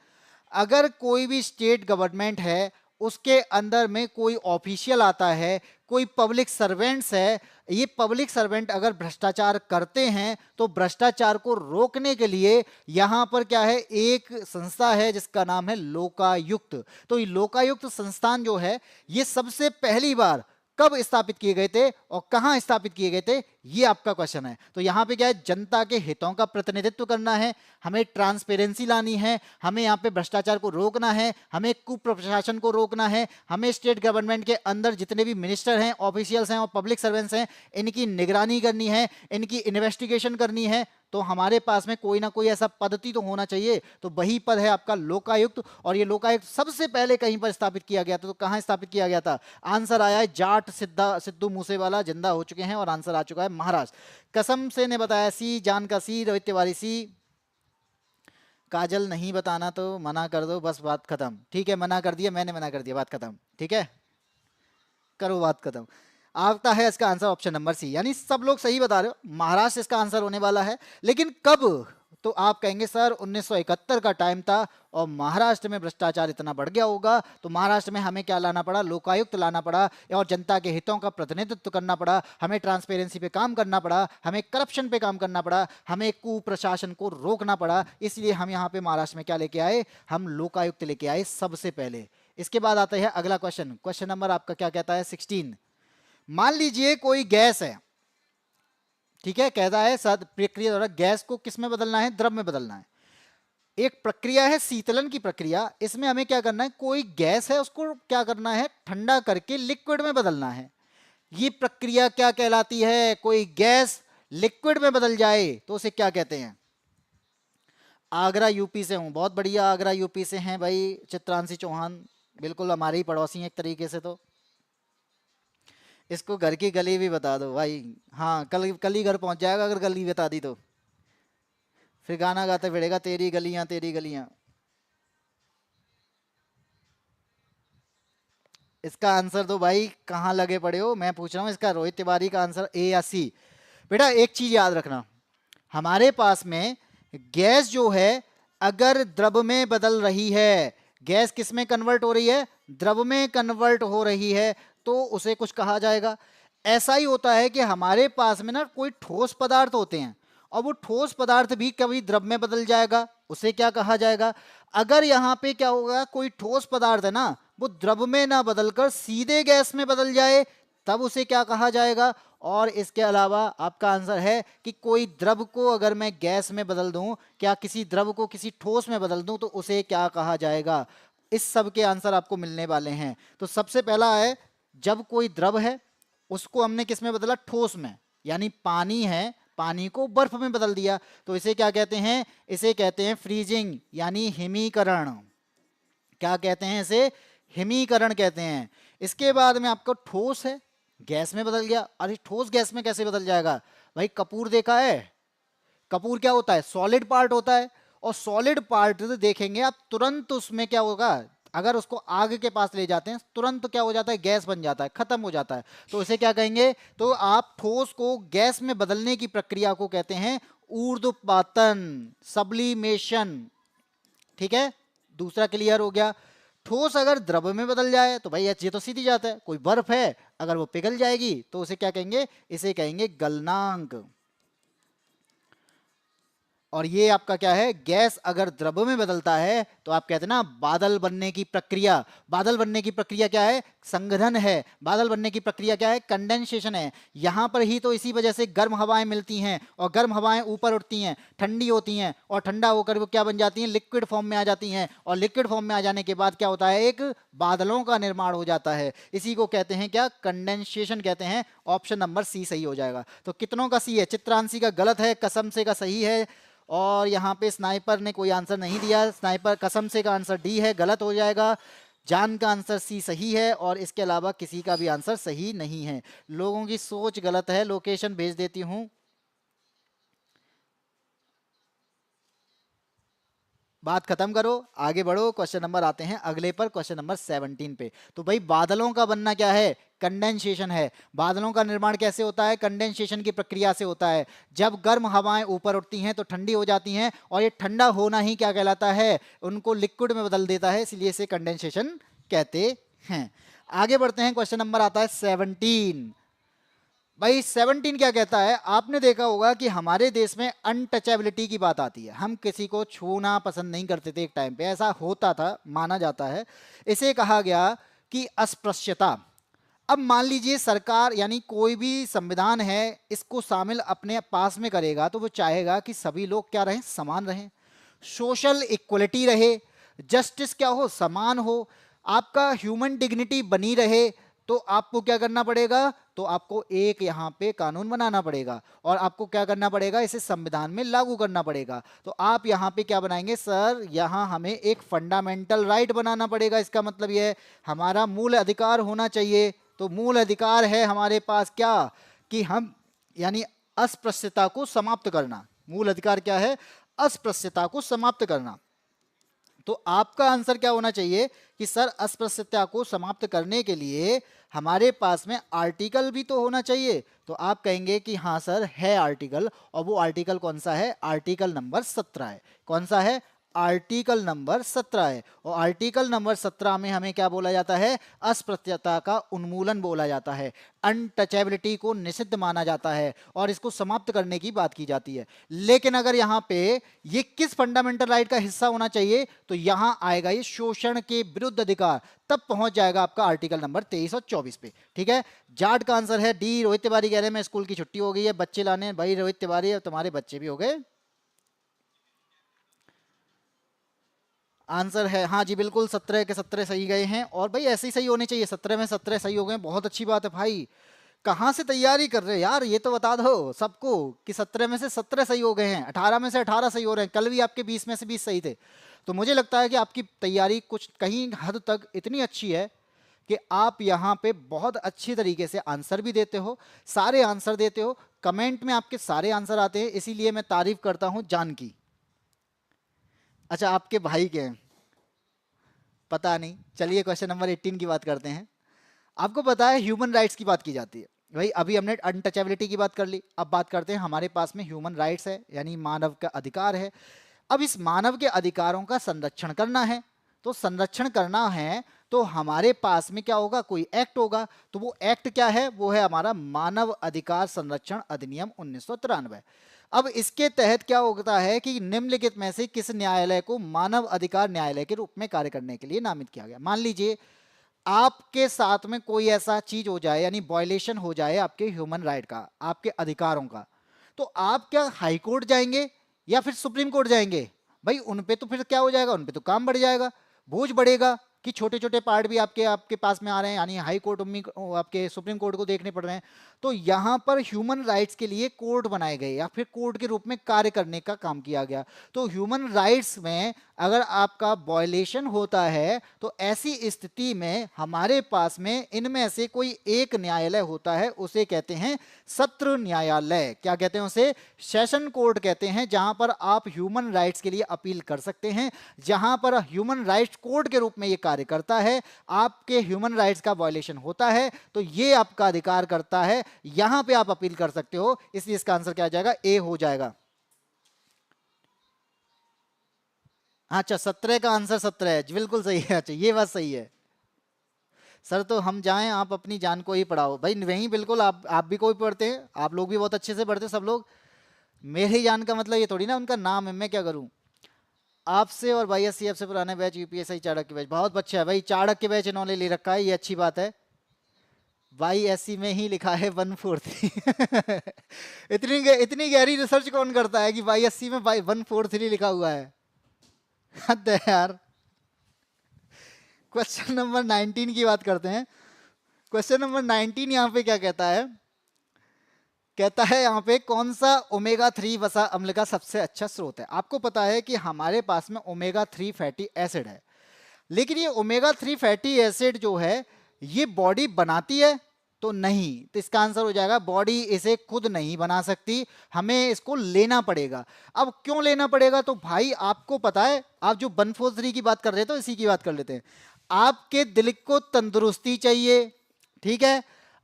अगर कोई भी स्टेट गवर्नमेंट है, उसके अंदर में कोई ऑफिशियल आता है, कोई पब्लिक सर्वेंट्स है, ये पब्लिक सर्वेंट अगर भ्रष्टाचार करते हैं तो भ्रष्टाचार को रोकने के लिए यहां पर क्या है? एक संस्था है जिसका नाम है लोकायुक्त। तो ये लोकायुक्त संस्थान जो है, ये सबसे पहली बार कब स्थापित किए गए थे और कहां स्थापित किए गए थे, ये आपका क्वेश्चन है। तो यहां पे क्या है? जनता के हितों का प्रतिनिधित्व करना है, हमें ट्रांसपेरेंसी लानी है, हमें यहां पे भ्रष्टाचार को रोकना है, हमें कुप्रशासन को रोकना है, हमें स्टेट गवर्नमेंट के अंदर जितने भी मिनिस्टर हैं, ऑफिशियल्स हैं और पब्लिक सर्वेंट्स हैं, इनकी निगरानी करनी है, इनकी इन्वेस्टिगेशन करनी है। तो हमारे पास में कोई ना कोई ऐसा पद्धति तो होना चाहिए। तो वही पद है आपका लोकायुक्त। और ये लोकायुक्त सबसे पहले कहीं पर स्थापित किया गया था। तो कहां स्थापित किया गया था? आंसर आया है जाट सिद्धू मूसेवाला जिंदा हो चुके हैं और आंसर आ चुका है महाराष्ट्र। कसम से ने बताया सी, जान का सी, रोहित तिवारी सी। काजल नहीं बताना तो मना कर दो, बस बात खत्म। ठीक है, मना कर दिया, मैंने मना कर दिया, बात खत्म। ठीक है, करो बात खत्म। आता है इसका आंसर ऑप्शन नंबर सी, यानी सब लोग सही बता रहे हो, महाराष्ट्र इसका आंसर होने वाला है। लेकिन कब? तो आप कहेंगे सर 1971 का टाइम था और महाराष्ट्र में भ्रष्टाचार इतना बढ़ गया होगा तो महाराष्ट्र में हमें क्या लाना पड़ा? लोकायुक्त लाना पड़ा और जनता के हितों का प्रतिनिधित्व करना पड़ा, हमें ट्रांसपेरेंसी पे काम करना पड़ा, हमें करप्शन पे काम करना पड़ा, हमें कुप्रशासन को रोकना पड़ा। इसलिए हम यहाँ पे महाराष्ट्र में क्या लेके आए? हम लोकायुक्त लेके आए सबसे पहले। इसके बाद आता है अगला क्वेश्चन। क्वेश्चन नंबर आपका क्या कहता है? 16। मान लीजिए कोई गैस है, ठीक है, कहता है सद प्रक्रिया द्वारा गैस को किस में बदलना है? द्रव में बदलना है। एक प्रक्रिया है शीतलन की प्रक्रिया, इसमें हमें क्या करना है? कोई गैस है उसको क्या करना है? ठंडा करके लिक्विड में बदलना है। ये प्रक्रिया क्या कहलाती है? कोई गैस लिक्विड में बदल जाए तो उसे क्या कहते हैं? आगरा यूपी से हूं, बहुत बढ़िया, आगरा यूपी से हैं भाई चित्रांशी चौहान, बिल्कुल हमारे ही पड़ोसी हैं एक तरीके से। तो इसको घर की गली भी बता दो भाई। हाँ, कल कल ही घर पहुंच जाएगा अगर गली बता दी तो। फिर गाना गाते फिरेगा, तेरी गलियां तेरी गलियां। इसका आंसर दो भाई, कहाँ लगे पड़े हो? मैं पूछ रहा हूँ इसका। रोहित तिवारी का आंसर ए या सी? बेटा एक चीज याद रखना, हमारे पास में गैस जो है अगर द्रव में बदल रही है, गैस किस में कन्वर्ट हो रही है, द्रव में कन्वर्ट हो रही है, तो उसे कुछ कहा जाएगा। ऐसा ही होता है कि हमारे पास में ना कोई ठोस पदार्थ होते हैं और वो ठोस पदार्थ भी कभी द्रव में बदल जाएगा, उसे क्या कहा जाएगा। अगर यहाँ पे क्या होगा, कोई ठोस पदार्थ है ना, वो द्रव में ना बदलकर सीधे गैस में बदल जाए, तब उसे क्या कहा जाएगा। और इसके अलावा आपका आंसर है कि कोई द्रव को अगर मैं गैस में बदल दूं, क्या किसी द्रव को किसी ठोस में बदल दूं, तो उसे क्या कहा जाएगा। इस सब के आंसर आपको मिलने वाले हैं। तो सबसे पहला है, जब कोई द्रव है उसको हमने किस में बदला, ठोस में, यानी पानी है, पानी को बर्फ में बदल दिया, तो इसे क्या कहते हैं, इसे कहते हैं फ्रीजिंग, यानी हिमीकरण। क्या कहते हैं इसे, हिमीकरण कहते हैं। इसके बाद में आपको ठोस है, गैस में बदल गया। अरे ठोस गैस में कैसे बदल जाएगा भाई, कपूर देखा है, कपूर क्या होता है, सॉलिड पार्ट होता है, और सॉलिड पार्ट देखेंगे आप, तुरंत उसमें क्या होगा, अगर उसको आग के पास ले जाते हैं तुरंत क्या हो जाता है, गैस बन जाता है, खत्म हो जाता है। तो इसे क्या कहेंगे, तो आप ठोस को गैस में बदलने की प्रक्रिया को कहते हैं ऊर्ध्वपातन, सब्लिमेशन। ठीक है, दूसरा क्लियर हो गया। ठोस अगर द्रव में बदल जाए तो भाई ये तो सीधी जाता है, कोई बर्फ है अगर वो पिघल जाएगी तो उसे क्या कहेंगे, इसे कहेंगे गलनांक। और ये आपका क्या है, गैस अगर द्रव में बदलता है तो आप कहते हैं ना बादल बनने की प्रक्रिया। बादल बनने की प्रक्रिया क्या है, संघनन है। बादल बनने की प्रक्रिया क्या है, कंडेंसेशन है। यहां पर ही तो इसी वजह से गर्म हवाएं मिलती हैं, और गर्म हवाएं ऊपर उठती हैं, ठंडी होती हैं, और ठंडा होकर वो क्या बन जाती हैं, लिक्विड फॉर्म में आ जाती हैं, और लिक्विड फॉर्म में आ जाने के बाद क्या होता है, एक बादलों का निर्माण हो जाता है। इसी को कहते हैं क्या, कंडेंसेशन कहते हैं। ऑप्शन नंबर सी सही हो जाएगा। तो कितनों का सी है, चित्रांशी का गलत है, कसम से का सही है, और यहाँ पे स्नाइपर ने कोई आंसर नहीं दिया, स्नाइपर कसम से का आंसर डी है, गलत हो जाएगा। जान का आंसर सी सही है, और इसके अलावा किसी का भी आंसर सही नहीं है। लोगों की सोच गलत है, लोकेशन भेज देती हूँ। बात खत्म करो, आगे बढ़ो। क्वेश्चन नंबर आते हैं अगले पर, क्वेश्चन नंबर 17 पे। तो भाई बादलों का बनना क्या है, कंडेंसेशन है। बादलों का निर्माण कैसे होता है, कंडेंसेशन की प्रक्रिया से होता है। जब गर्म हवाएं ऊपर उठती हैं तो ठंडी हो जाती हैं, और ये ठंडा होना ही क्या कहलाता है, उनको लिक्विड में बदल देता है, इसलिए इसे कंडेंसेशन कहते हैं। आगे बढ़ते हैं, क्वेश्चन नंबर आता है 17। भाई 17 क्या कहता है, आपने देखा होगा कि हमारे देश में अनटचेबिलिटी की बात आती है, हम किसी को छूना पसंद नहीं करते थे, एक टाइम पे ऐसा होता था, माना जाता है। इसे कहा गया कि अस्पृश्यता। अब मान लीजिए सरकार यानी कोई भी संविधान है, इसको शामिल अपने पास में करेगा तो वो चाहेगा कि सभी लोग क्या रहें, समान रहें, सोशल इक्वलिटी रहे, जस्टिस क्या हो, समान हो, आपका ह्यूमन डिग्निटी बनी रहे। तो आपको क्या करना पड़ेगा, तो आपको एक यहाँ पे कानून बनाना पड़ेगा, और आपको क्या करना पड़ेगा, इसे संविधान में लागू करना पड़ेगा। तो आप यहाँ पे क्या बनाएंगे सर, यहाँ हमें एक फंडामेंटल राइट बनाना पड़ेगा। इसका मतलब यह है हमारा मूल अधिकार होना चाहिए। तो मूल अधिकार है हमारे पास क्या, कि हम यानी अस्पृश्यता को समाप्त करना। मूल अधिकार क्या है, अस्पृश्यता को समाप्त करना। तो आपका आंसर क्या होना चाहिए कि सर अस्पृश्यता को समाप्त करने के लिए हमारे पास में आर्टिकल भी तो होना चाहिए। तो आप कहेंगे कि हाँ सर है आर्टिकल, और वो आर्टिकल कौन सा है, आर्टिकल नंबर 17 है। कौन सा है, आर्टिकल नंबर 17 है। और आर्टिकल नंबर 17 में हमें क्या बोला जाता है, अस्पृश्यता का उन्मूलन बोला जाता है, अनटचेबिलिटी को निषिद्ध माना जाता है, और इसको समाप्त करने की बात की जाती है। लेकिन अगर यहाँ पे ये किस फंडामेंटल राइट का हिस्सा होना चाहिए, तो यहाँ आएगा ये शोषण के विरुद्ध अधिकार, तब पहुंच जाएगा आपका आर्टिकल नंबर 23 और 24 पे। ठीक है, जाट का आंसर है डी। रोहित तिवारी कह रहे हैं मैं स्कूल की छुट्टी हो गई है, बच्चे लाने। भाई रोहित तिवारी तुम्हारे बच्चे भी हो गए। आंसर है हाँ जी बिल्कुल, 17 के 17 सही गए हैं, और भाई ऐसे ही सही होने चाहिए, 17 में 17 सही हो गए, बहुत अच्छी बात है भाई। कहाँ से तैयारी कर रहे हैं यार, ये तो बता दो सबको कि 17 में से 17 सही हो गए हैं, 18 में से 18 सही हो रहे हैं, कल भी आपके 20 में से 20 सही थे। तो मुझे लगता है कि आपकी तैयारी कुछ कहीं हद तक इतनी अच्छी है कि आप यहाँ पे बहुत अच्छी तरीके से आंसर भी देते हो, सारे आंसर देते हो, कमेंट में आपके सारे आंसर आते हैं, इसीलिए मैं तारीफ करता हूँ जान की। अच्छा आपके भाई के हैं, पता नहीं, चलिए क्वेश्चन नंबर 18 की बात करते हैं। आपको पता है ह्यूमन राइट्स की बात की जाती है, भाई अभी हमने अनटचेबिलिटी की बात कर ली, अब बात करते हैं हमारे पास में ह्यूमन राइट्स है, यानी मानव का अधिकार है। अब इस मानव के अधिकारों का संरक्षण करना है, तो संरक्षण करना है तो हमारे पास में क्या होगा, कोई एक्ट होगा। तो वो एक्ट क्या है, वो है हमारा मानव अधिकार संरक्षण अधिनियम 1993। अब इसके तहत क्या होता है कि निम्नलिखित में से किस न्यायालय को मानव अधिकार न्यायालय के रूप में कार्य करने के लिए नामित किया गया। मान लीजिए आपके साथ में कोई ऐसा चीज हो जाए, यानी वायलेशन हो जाए आपके ह्यूमन राइट का, आपके अधिकारों का, तो आप क्या हाई कोर्ट जाएंगे या फिर सुप्रीम कोर्ट जाएंगे? भाई उन पे तो फिर क्या हो जाएगा, उन पे तो काम बढ़ जाएगा, बोझ बढ़ेगा कि छोटे छोटे पार्ट भी आपके आपके पास में आ रहे हैं, यानी हाई कोर्ट आपके सुप्रीम कोर्ट को देखने पड़ रहे हैं। तो यहाँ पर ह्यूमन राइट्स के लिए कोर्ट बनाए गए या फिर कोर्ट के रूप में कार्य करने का काम किया गया। तो ह्यूमन राइट्स में अगर आपका वायलेशन होता है तो ऐसी स्थिति में हमारे पास में इनमें से कोई एक न्यायालय होता है, उसे कहते हैं सत्र न्यायालय। क्या कहते हैं उसे? सेशन कोर्ट कहते हैं, जहां पर आप ह्यूमन राइट्स के लिए अपील कर सकते हैं, जहां पर ह्यूमन राइट्स कोर्ट के रूप में ये कार्य करता है। आपके ह्यूमन राइट्स का वायलेशन होता है तो ये आपका अधिकार करता है, यहां पे आप अपील कर सकते हो। इसलिए इसका आंसर क्या आ जाएगा, ए हो जाएगा। अच्छा 17 का आंसर 17 है, बिल्कुल सही है। अच्छा ये बात सही है सर, तो हम जाएं, आप अपनी जान को ही पढ़ाओ भाई। वही बिल्कुल, आप भी कोई पढ़ते हैं, आप लोग भी बहुत अच्छे से पढ़ते हैं सब लोग। मेरी जान का मतलब ये थोड़ी ना उनका नाम है, मैं क्या करूं। आपसे और भाई एस से पुराने बैच यूपीएससी चाणक्य बैच बहुत अच्छा है भाई, चाणक्य बैच इन्होंने ले रखा है, ये अच्छी बात है। वाई एस सी में ही लिखा है 143। इतनी गहरी रिसर्च कौन करता है कि वाई एस सी में 143 लिखा हुआ है? हद है यार। क्वेश्चन नंबर 19 की बात करते हैं। क्वेश्चन नंबर 19 यहाँ पे क्या कहता है, कहता है यहाँ पे कौन सा ओमेगा 3 वसा अम्ल का सबसे अच्छा स्रोत है। आपको पता है कि हमारे पास में ओमेगा 3 फैटी एसिड है, लेकिन ये ओमेगा 3 फैटी एसिड जो है ये बॉडी बनाती है तो नहीं। तो इसका आंसर हो जाएगा बॉडी इसे खुद नहीं बना सकती, हमें इसको लेना पड़ेगा। अब क्यों लेना पड़ेगा, तो भाई आपको पता है, आप जो 143 की बात कर रहे थे इसी की बात कर लेते हैं। आपके दिल को तंदुरुस्ती चाहिए, ठीक है,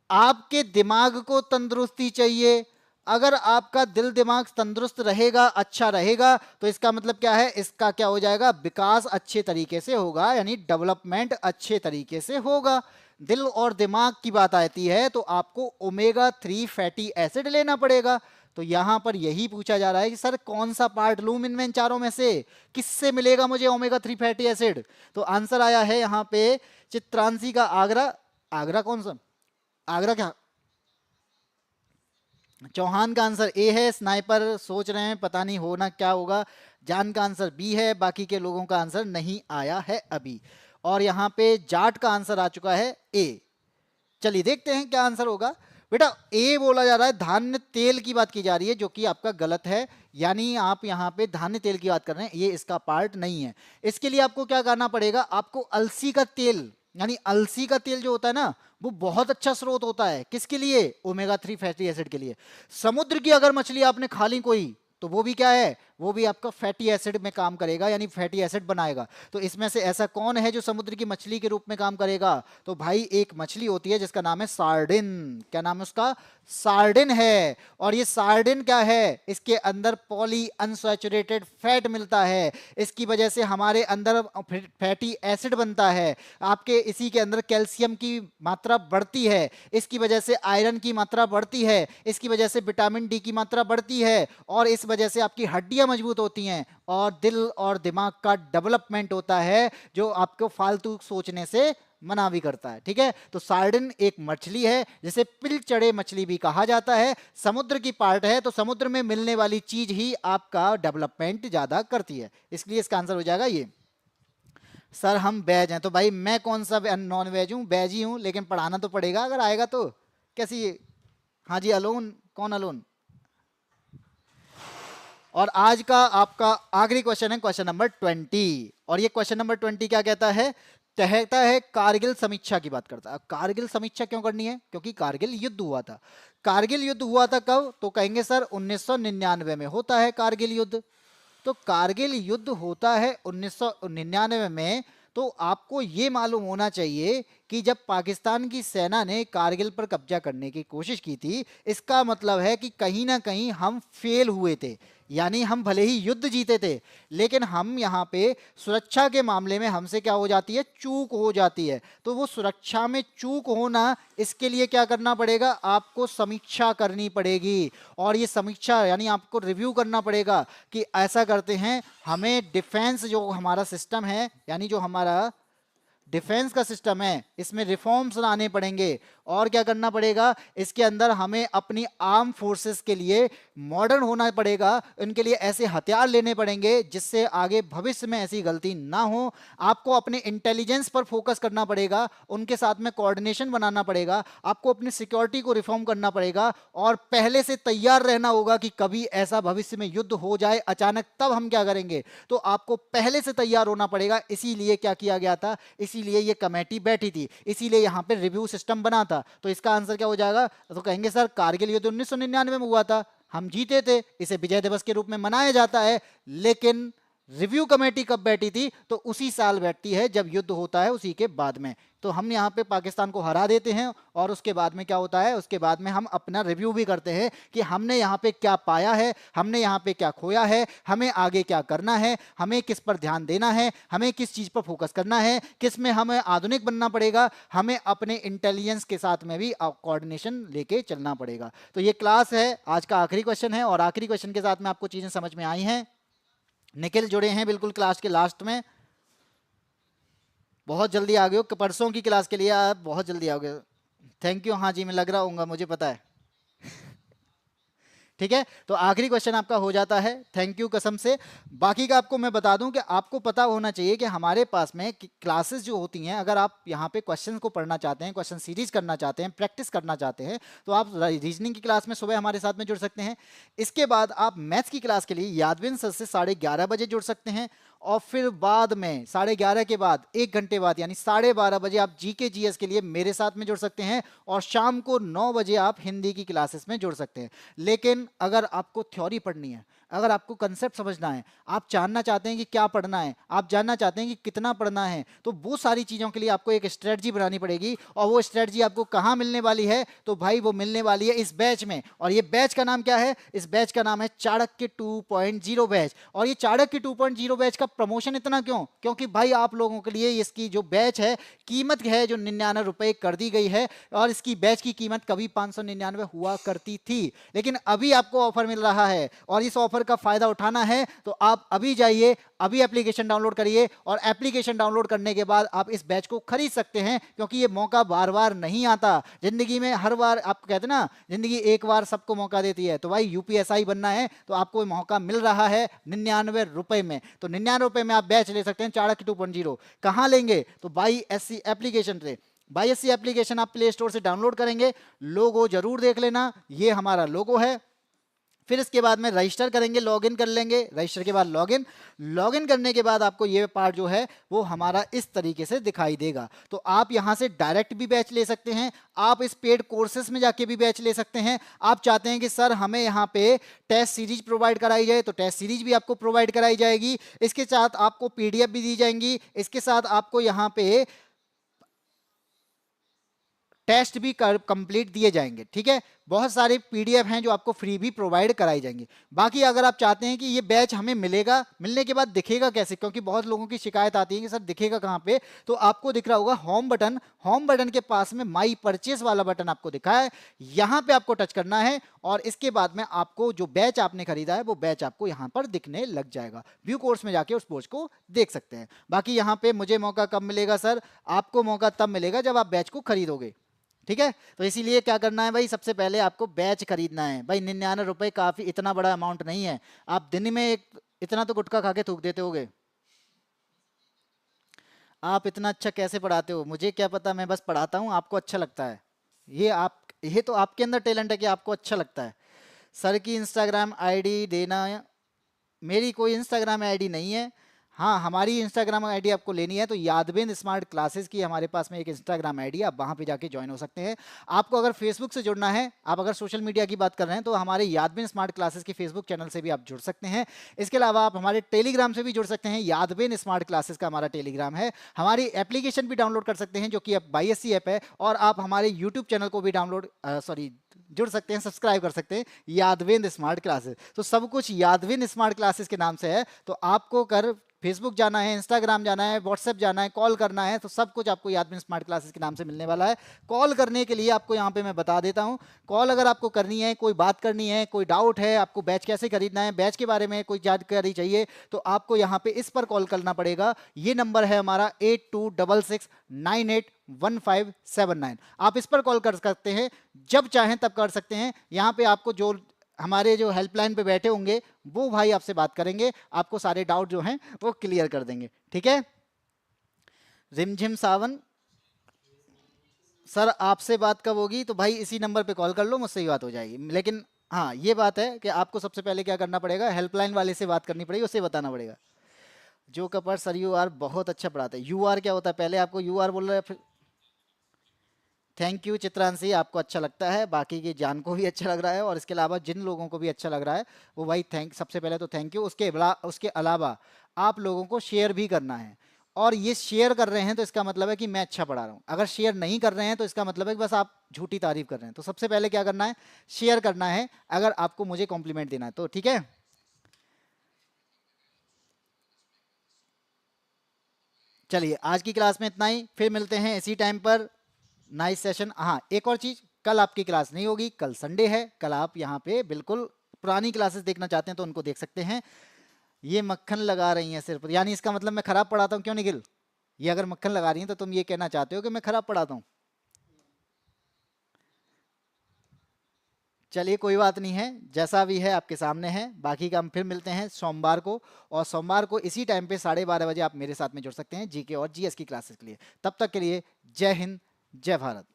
आपके दिमाग को तंदुरुस्ती चाहिए। अगर आपका दिल दिमाग तंदुरुस्त रहेगा, अच्छा रहेगा, तो इसका मतलब क्या है, इसका क्या हो जाएगा, विकास अच्छे तरीके से होगा, यानी डेवलपमेंट अच्छे तरीके से होगा। दिल और दिमाग की बात आती है तो आपको ओमेगा 3 फैटी एसिड लेना पड़ेगा। तो यहां पर यही पूछा जा रहा है कि सर कौन सा पार्ट लूं इनमें, इन चारों में से किससे मिलेगा मुझे ओमेगा 3 फैटी एसिड। तो आंसर आया है यहां पे चित्रांशी का आगरा। आगरा कौन सा, आगरा क्या, चौहान का आंसर ए है। स्नाइपर सोच रहे हैं पता नहीं होना क्या होगा। जान का आंसर बी है, बाकी के लोगों का आंसर नहीं आया है अभी। और यहाँ पे जाट का आंसर आ चुका है ए। चलिए देखते हैं क्या आंसर होगा। बेटा ए बोला जा रहा है, धान्य तेल की बात की जा रही है, जो कि आपका गलत है। यानी आप यहाँ पे धान्य तेल की बात कर रहे हैं, ये इसका पार्ट नहीं है। इसके लिए आपको क्या करना पड़ेगा, आपको अलसी का तेल, यानी अलसी का तेल जो होता है ना, वो बहुत अच्छा स्रोत होता है। किसके लिए, ओमेगा 3 फैटी एसिड के लिए। समुद्र की अगर मछली आपने खा ली कोई, तो वो भी क्या है, वो भी आपका फैटी एसिड में काम करेगा, यानी फैटी एसिड बनाएगा। तो इसमें से ऐसा कौन है जो समुद्र की मछली के रूप में काम करेगा, तो भाई एक मछली होती है जिसका नाम है सार्डिन। क्या नाम है उसका, सार्डिन है। और ये सार्डिन क्या है, इसके अंदर पॉली अनसैचुरेटेड फैट मिलता है, इसकी वजह से हमारे अंदर फैटी एसिड बनता है। आपके इसी के अंदर कैल्शियम की मात्रा बढ़ती है, इसकी वजह से आयरन की मात्रा बढ़ती है, इसकी वजह से विटामिन डी की मात्रा बढ़ती है, और इस वजह से आपकी हड्डियां मजबूत होती हैं, और दिल और दिमाग का डेवलपमेंट होता है, जो आपको फालतू सोचने से मना भी करता है। ठीक है, तो सार्डिन एक मछली है जिसे पिल चढ़े मछली भी कहा जाता है। समुद्र की पार्ट है, तो समुद्र में मिलने वाली चीज ही आपका डेवलपमेंट ज्यादा करती है, इसलिए इसका आंसर हो जाएगा ये। सर हम वेज हैं, तो भाई मैं कौन सा नॉन वेज हूँ, वेज ही हूँ, लेकिन पढ़ाना तो पड़ेगा अगर आएगा तो। कैसी, हाँ जी अलोन, कौन अलोन। और आज का आपका आखिरी क्वेश्चन है क्वेश्चन नंबर 20। और ये क्वेश्चन नंबर 20 क्या कहता है, कहता है कारगिल समीक्षा की बात करता है। कारगिल समीक्षा क्यों करनी है, क्योंकि कारगिल युद्ध हुआ था। कारगिल युद्ध हुआ था कब, तो कहेंगे सर 1999 में होता है कारगिल युद्ध। तो कारगिल युद्ध होता है 1999 में। तो आपको ये मालूम होना चाहिए कि जब पाकिस्तान की सेना ने कारगिल पर कब्जा करने की कोशिश की थी, इसका मतलब है कि कहीं ना कहीं हम फेल हुए थे। यानी हम भले ही युद्ध जीते थे, लेकिन हम यहाँ पे सुरक्षा के मामले में हमसे क्या हो जाती है, चूक हो जाती है। तो वो सुरक्षा में चूक होना, इसके लिए क्या करना पड़ेगा, आपको समीक्षा करनी पड़ेगी। और ये समीक्षा यानी आपको रिव्यू करना पड़ेगा कि ऐसा करते हैं, हमें डिफेंस जो हमारा सिस्टम है, यानी जो हमारा डिफेंस का सिस्टम है, इसमें रिफॉर्म्स लाने पड़ेंगे। और क्या करना पड़ेगा, इसके अंदर हमें अपनी आर्म फोर्सेस के लिए मॉडर्न होना पड़ेगा, उनके लिए ऐसे हथियार लेने पड़ेंगे जिससे आगे भविष्य में ऐसी गलती ना हो। आपको अपने इंटेलिजेंस पर फोकस करना पड़ेगा, उनके साथ में कोऑर्डिनेशन बनाना पड़ेगा, आपको अपनी सिक्योरिटी को रिफॉर्म करना पड़ेगा, और पहले से तैयार रहना होगा कि कभी ऐसा भविष्य में युद्ध हो जाए अचानक, तब हम क्या करेंगे। तो आपको पहले से तैयार होना पड़ेगा। इसीलिए क्या किया गया था, इसीलिए ये कमेटी बैठी थी, इसीलिए यहां पे रिव्यू सिस्टम बना था। तो इसका आंसर क्या हो जाएगा, तो कहेंगे सर कारगिल युद्ध 1999 में हुआ था, हम जीते थे, इसे विजय दिवस के रूप में मनाया जाता है। लेकिन रिव्यू कमेटी कब बैठी थी, तो उसी साल बैठती है जब युद्ध होता है, उसी के बाद में। तो हम यहाँ पे पाकिस्तान को हरा देते हैं, और उसके बाद में क्या होता है, उसके बाद में हम अपना रिव्यू भी करते हैं कि हमने यहाँ पे क्या पाया है, हमने यहाँ पे क्या खोया है, हमें आगे क्या करना है, हमें किस पर ध्यान देना है, हमें किस चीज पर फोकस करना है, किस में हमें आधुनिक बनना पड़ेगा, हमें अपने इंटेलिजेंस के साथ में भी कोऑर्डिनेशन लेके चलना पड़ेगा। तो ये क्लास है, आज का आखिरी क्वेश्चन है, और आखिरी क्वेश्चन के साथ में आपको चीजें समझ में आई हैं। निखिल जुड़े हैं बिल्कुल क्लास के लास्ट में, बहुत जल्दी आ गए हो, परसों की क्लास के लिए आप बहुत जल्दी आ गए। Thank you. हाँ जी, मैं लग रहा हूँ, मुझे पता है। ठीक है, तो आखिरी क्वेश्चन आपका हो जाता है, थैंक यू कसम से। बाकी का आपको मैं बता दूं कि आपको पता होना चाहिए कि हमारे पास में क्लासेस जो होती हैं, अगर आप यहाँ पे क्वेश्चंस को पढ़ना चाहते हैं, क्वेश्चन सीरीज करना चाहते हैं, प्रैक्टिस करना चाहते हैं, तो आप रीजनिंग की क्लास में सुबह हमारे साथ में जुड़ सकते हैं। इसके बाद आप मैथ्स की क्लास के लिए यादविन सर से 11:30 बजे जुड़ सकते हैं, और फिर बाद में 11:30 के बाद 1 घंटे बाद यानी 12:30 बजे आप जीके जीएस के लिए मेरे साथ में जुड़ सकते हैं, और शाम को 9 बजे आप हिंदी की क्लासेस में जुड़ सकते हैं। लेकिन अगर आपको थ्योरी पढ़नी है, अगर आपको कंसेप्ट समझना है, आप जानना चाहते हैं कि क्या पढ़ना है, आप जानना चाहते हैं कि कितना पढ़ना है, तो वो सारी चीज़ों के लिए आपको एक स्ट्रेटजी बनानी पड़ेगी। और वो स्ट्रेटजी आपको कहाँ मिलने वाली है, तो भाई वो मिलने वाली है इस बैच में। और ये बैच का नाम क्या है, इस बैच का नाम है चाणक्य 2.0 बैच। और ये चाणक्य 2.0 बैच का प्रमोशन इतना क्यों, क्योंकि भाई आप लोगों के लिए इसकी जो बैच है, कीमत है जो 99 रुपए कर दी गई है, और इसकी बैच की कीमत कभी 599 हुआ करती थी, लेकिन अभी आपको ऑफर मिल रहा है, और इस ऑफर का फायदा उठाना है तो आप अभी जाइए, अभी एप्लीकेशन डाउनलोड करिए, और एप्लीकेशन डाउनलोड करने के बाद आप इस बैच को खरीद सकते हैं, क्योंकि ये मौका बार बार नहीं आता जिंदगी में। हर बार आप कहते ना, जिंदगी एक बार सबको मौका देती है, तो भाई यूपीएसआई बनना है तो आपको मौका मिल रहा है 99 रुपए में। तो 99 रुपए में आप बैच ले सकते हैं चाणक्य 2.0। कहां लेंगे, तो बाई एससी एप्लीकेशन से। बाई एससी एप्लीकेशन आप प्ले स्टोर से डाउनलोड करेंगे, लोगो जरूर देख लेना, ये हमारा लोगो है। फिर इसके बाद में रजिस्टर करेंगे, लॉगिन कर लेंगे, रजिस्टर के बाद लॉगिन करने के बाद आपको ये पार्ट जो है वो हमारा इस तरीके से दिखाई देगा। तो आप यहां से डायरेक्ट भी बैच ले सकते हैं, आप इस पेड कोर्सेज में जाके भी बैच ले सकते हैं। आप चाहते हैं कि सर हमें यहाँ पे टेस्ट सीरीज प्रोवाइड कराई जाए, तो टेस्ट सीरीज भी आपको प्रोवाइड कराई जाएगी, इसके साथ आपको पीडीएफ भी दी जाएंगी, इसके साथ आपको यहाँ पे टेस्ट भी कंप्लीट दिए जाएंगे। ठीक है, बहुत सारे पीडीएफ हैं जो आपको फ्री भी प्रोवाइड कराई जाएंगी। बाकी अगर आप चाहते हैं कि ये बैच हमें मिलेगा, मिलने के बाद दिखेगा कैसे, क्योंकि बहुत लोगों की शिकायत आती है कि सर दिखेगा कहाँ पे, तो आपको दिख रहा होगा होम बटन, होम बटन के पास में माई परचेस वाला बटन आपको दिखा है, यहाँ पे आपको टच करना है, और इसके बाद में आपको जो बैच आपने खरीदा है वो बैच आपको यहाँ पर दिखने लग जाएगा। व्यू कोर्स में जाके उस कोर्स को देख सकते हैं। बाकी यहाँ पे मुझे मौका कब मिलेगा सर, आपको मौका तब मिलेगा जब आप बैच को खरीदोगे। ठीक है, तो इसीलिए क्या करना है भाई, सबसे पहले आपको बैच खरीदना है। भाई 99 रुपए काफी, इतना बड़ा अमाउंट नहीं है। आप दिन में इतना तो गुटखा खा के थूक देते होगे। आप इतना अच्छा कैसे पढ़ाते हो, मुझे क्या पता, मैं बस पढ़ाता हूँ, आपको अच्छा लगता है। ये तो आपके अंदर टैलेंट है कि आपको अच्छा लगता है। सर की इंस्टाग्राम आईडी देना, मेरी कोई इंस्टाग्राम आईडी नहीं है। हाँ, हमारी इंस्टाग्राम आईडी आपको लेनी है तो यादविन स्मार्ट क्लासेस की हमारे पास में एक इंस्टाग्राम आईडी है, आप वहाँ पे जाके ज्वाइन हो सकते हैं। आपको अगर फेसबुक से जुड़ना है, आप अगर सोशल मीडिया की बात कर रहे हैं, तो हमारे यादविन स्मार्ट क्लासेस के फेसबुक चैनल से भी आप जुड़ सकते हैं। इसके अलावा आप हमारे टेलीग्राम से भी जुड़ सकते हैं, यादविन स्मार्ट क्लासेस का हमारा टेलीग्राम है। हमारी एप्लीकेशन भी डाउनलोड कर सकते हैं जो कि बाईएससी ऐप है, और आप हमारे यूट्यूब चैनल को भी डाउनलोड जुड़ सकते हैं, सब्सक्राइब कर सकते हैं यादवेंद्र स्मार्ट क्लासेस। तो सब कुछ यादवेंद्र स्मार्ट क्लासेस के नाम से है। तो आपको कर फेसबुक जाना है, इंस्टाग्राम जाना है, व्हाट्सएप जाना है, कॉल करना है, तो सब कुछ आपको यादवेंद्र स्मार्ट क्लासेस के नाम से मिलने वाला है। कॉल करने के लिए आपको यहाँ पे मैं बता देता हूँ, कॉल अगर आपको करनी है, कोई बात करनी है, कोई डाउट है, आपको बैच कैसे खरीदना है, बैच के बारे में कोई जानकारी चाहिए, तो आपको यहाँ पे इस पर कॉल करना पड़ेगा। ये नंबर है हमारा 8266981579। आप इस पर कॉल कर सकते हैं, जब चाहें तब कर सकते हैं। यहाँ पे आपको जो हमारे जो हेल्पलाइन पे बैठे होंगे वो भाई आपसे बात करेंगे, आपको सारे डाउट जो हैं वो क्लियर कर देंगे, ठीक है। रिमझिम सावन सर आपसे बात कब होगी? तो भाई इसी नंबर पे कॉल कर लो, मुझसे ही बात हो जाएगी। लेकिन हाँ ये बात है कि आपको सबसे पहले क्या करना पड़ेगा, हेल्पलाइन वाले से बात करनी पड़ेगी, उसे बताना पड़ेगा। जो कपर सर यू आर बहुत अच्छा पढ़ाते हैं। यू आर क्या होता है? पहले आपको यू आर बोल रहे हैं, फिर थैंक यू चित्रांशी, आपको अच्छा लगता है, बाकी की जान को भी अच्छा लग रहा है और इसके अलावा जिन लोगों को भी अच्छा लग रहा है वो भाई सबसे पहले तो थैंक यू। उसके अलावा आप लोगों को शेयर भी करना है, और ये शेयर कर रहे हैं तो इसका मतलब है कि मैं अच्छा पढ़ा रहा हूँ। अगर शेयर नहीं कर रहे हैं तो इसका मतलब है कि बस आप झूठी तारीफ कर रहे हैं। तो सबसे पहले क्या करना है, शेयर करना है अगर आपको मुझे कॉम्प्लीमेंट देना है तो, ठीक है। चलिए आज की क्लास में इतना ही, फिर मिलते हैं इसी टाइम पर। Nice session. हाँ एक और चीज, कल आपकी क्लास नहीं होगी, कल संडे है, कल आप यहाँ पे बिल्कुल पुरानी क्लासेस देखना चाहते हैं तो उनको देख सकते हैं। ये मक्खन लगा रही हैं सिर पर, यानी इसका मतलब मैं खराब पढ़ाता हूँ, क्यों निखिल? ये अगर मक्खन लगा रही हैं तो तुम ये कहना चाहते हो कि मैं खराब पढ़ाता हूँ। चलिए कोई बात नहीं है, जैसा भी है आपके सामने है। बाकी का हम फिर मिलते हैं सोमवार को, और सोमवार को इसी टाइम पे 12:30 बजे आप मेरे साथ में जुड़ सकते हैं जीके और जीएस की क्लासेस के लिए। तब तक के लिए जय हिंद, जय भारत।